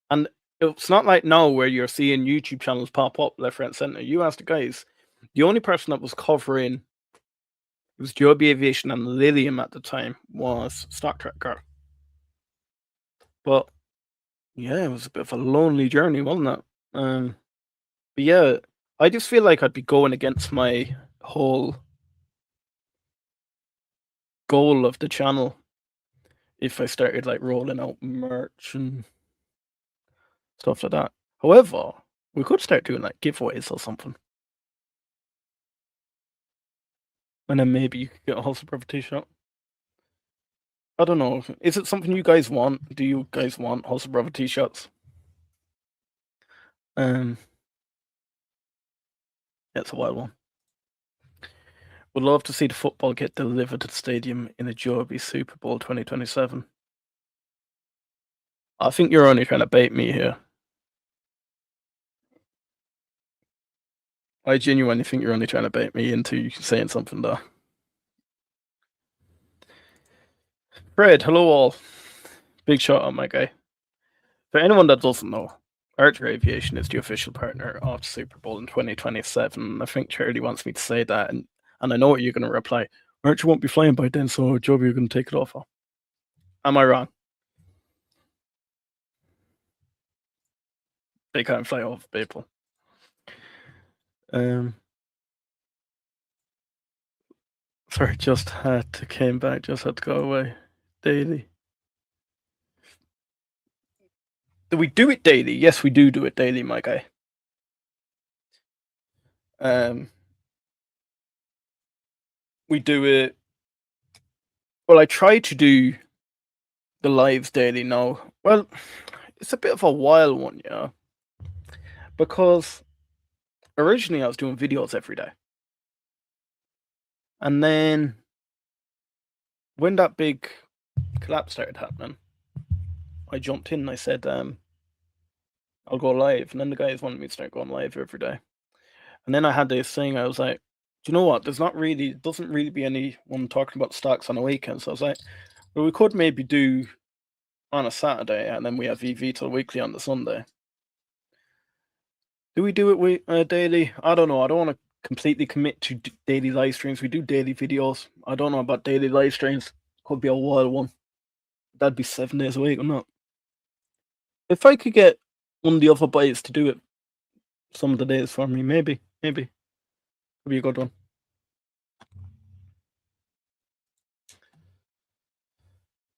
And it's not like now where you're seeing YouTube channels pop up left, right, and center. You asked the guys, the only person that was covering it was Joby Aviation and Lilium at the time was Stock Tracker. But yeah, it was a bit of a lonely journey, wasn't it? But yeah, I just feel like I'd be going against my whole goal of the channel if I started rolling out merch and stuff like that. However, we could start doing giveaways or something. And then maybe you could get a Hustle Brother t-shirt. I don't know. Is it something you guys want? Do you guys want Hustle Brother t-shirts? It's a wild one. Would love to see the football get delivered to the stadium in a Joby Super Bowl 2027. I think you're only trying to bait me here. I genuinely think you're only trying to bait me into saying something there. Fred, hello all. Big shout out, my guy. For anyone that doesn't know, Archer Aviation is the official partner of the Super Bowl in 2027. I think Charlie wants me to say that, and I know what you're going to reply. Archer won't be flying by then, so Joby, you're going to take it off. Am I wrong? They can't fly off people. Sorry, just had to go away. Daily. Do we do it daily? Yes, we do it daily, my guy. We do it. Well, I try to do the lives daily now. Well, it's a bit of a wild one, yeah. Because originally I was doing videos every day. And then when that big collapse started happening, I jumped in and I said, I'll go live. And then the guys wanted me to start going live every day. And then I had this thing, I was like, do you know what? Doesn't really be anyone talking about stocks on a weekend. So I was like, well, we could maybe do on a Saturday, and then we have eVTL weekly on the Sunday. Do we do it daily? I don't know. I don't want to completely commit to daily live streams. We do daily videos. I don't know about daily live streams. Could be a wild one. That'd be 7 days a week, or not. If I could get one of the other boys to do it some of the days for me, maybe. Could be a good one.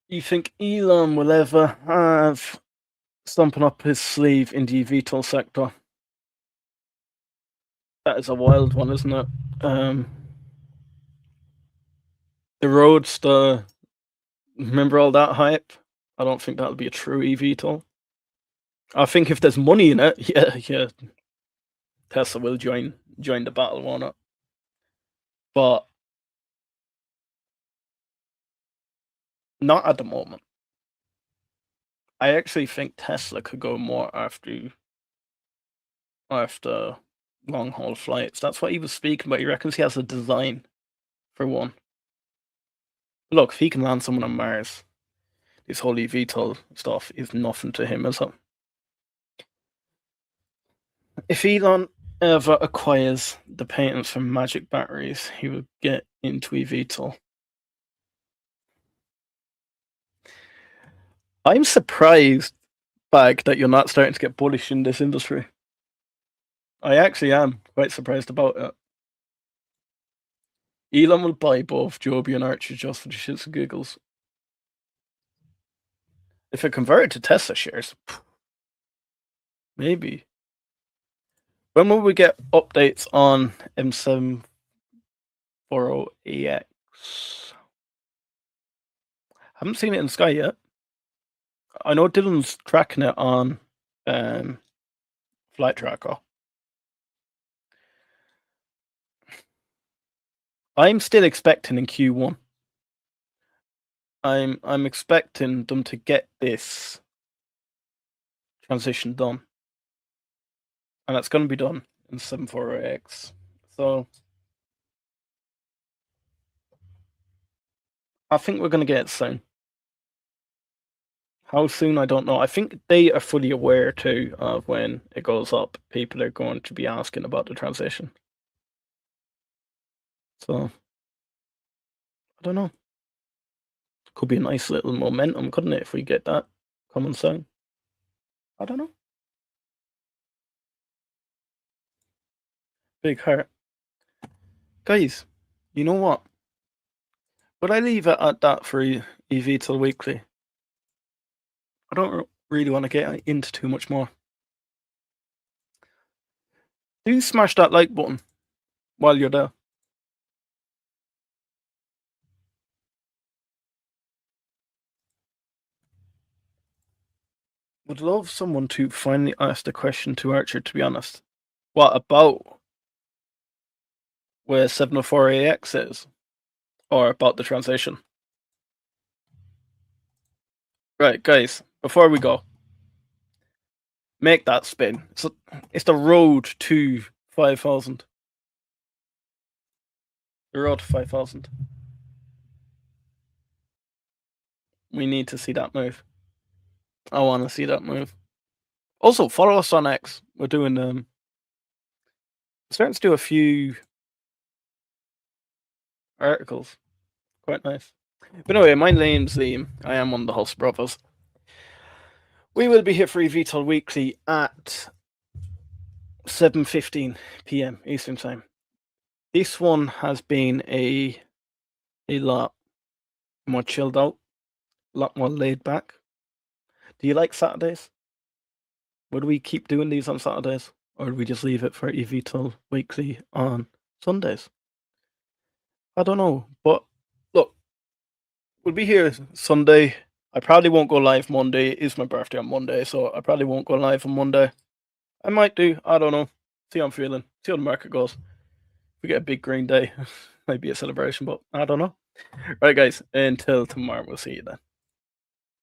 You think Elon will ever have something up his sleeve in the eVTOL sector? That is a wild one, isn't it? The Roadster Remember all that hype? I don't think that'll be a true eVTOL. I think if there's money in it, yeah, Tesla will join the battle, won't it? But not at the moment. I actually think Tesla could go more after long haul flights. That's what he was speaking about. He reckons he has a design for one. Look, if he can land someone on Mars, this whole eVTOL stuff is nothing to him, is it? If Elon ever acquires the patents for magic batteries, he will get into eVTOL. I'm surprised, Bag, that you're not starting to get bullish in this industry. I actually am quite surprised about it. Elon will buy both Joby and ACHR just for the shits and giggles. If it converted to Tesla shares, maybe. When will we get updates on M740AX? Haven't seen it in the sky yet. I know Dylan's tracking it on Flight Tracker. I'm still expecting in Q1. I'm expecting them to get this transition done, and that's going to be done in 740X. So I think we're going to get it soon. How soon, I don't know. I think they are fully aware too of when it goes up. People are going to be asking about the transition. So I don't know. Could be a nice little momentum, couldn't it, if we get that coming soon? I don't know. Big heart. Guys, you know what? Would I leave it at that for eVTOL Weekly? I don't really want to get into too much more. Do smash that like button while you're there. Would love someone to finally ask the question to ACHR, to be honest. What about where 704AX is? Or about the transition? Right, guys, before we go, make that spin. It's the road to 5,000. The road to 5,000. We need to see that move. I want to see that move. Also, follow us on X. We're doing starting to do a few articles. Quite nice. But anyway, my name's Liam. I am one of the host brothers. We will be here for eVTOL Weekly at 7:15 p.m. Eastern Time. This one has been a lot more chilled out, a lot more laid back. Do you like Saturdays? Would we keep doing these on Saturdays? Or would we just leave it for eVTOL Weekly on Sundays? I don't know. But look, we'll be here Sunday. I probably won't go live Monday. It is my birthday on Monday, so I probably won't go live on Monday. I might do. I don't know. See how I'm feeling. See how the market goes. If we get a big green day, might be a celebration, but I don't know. Right, guys. Until tomorrow, we'll see you then.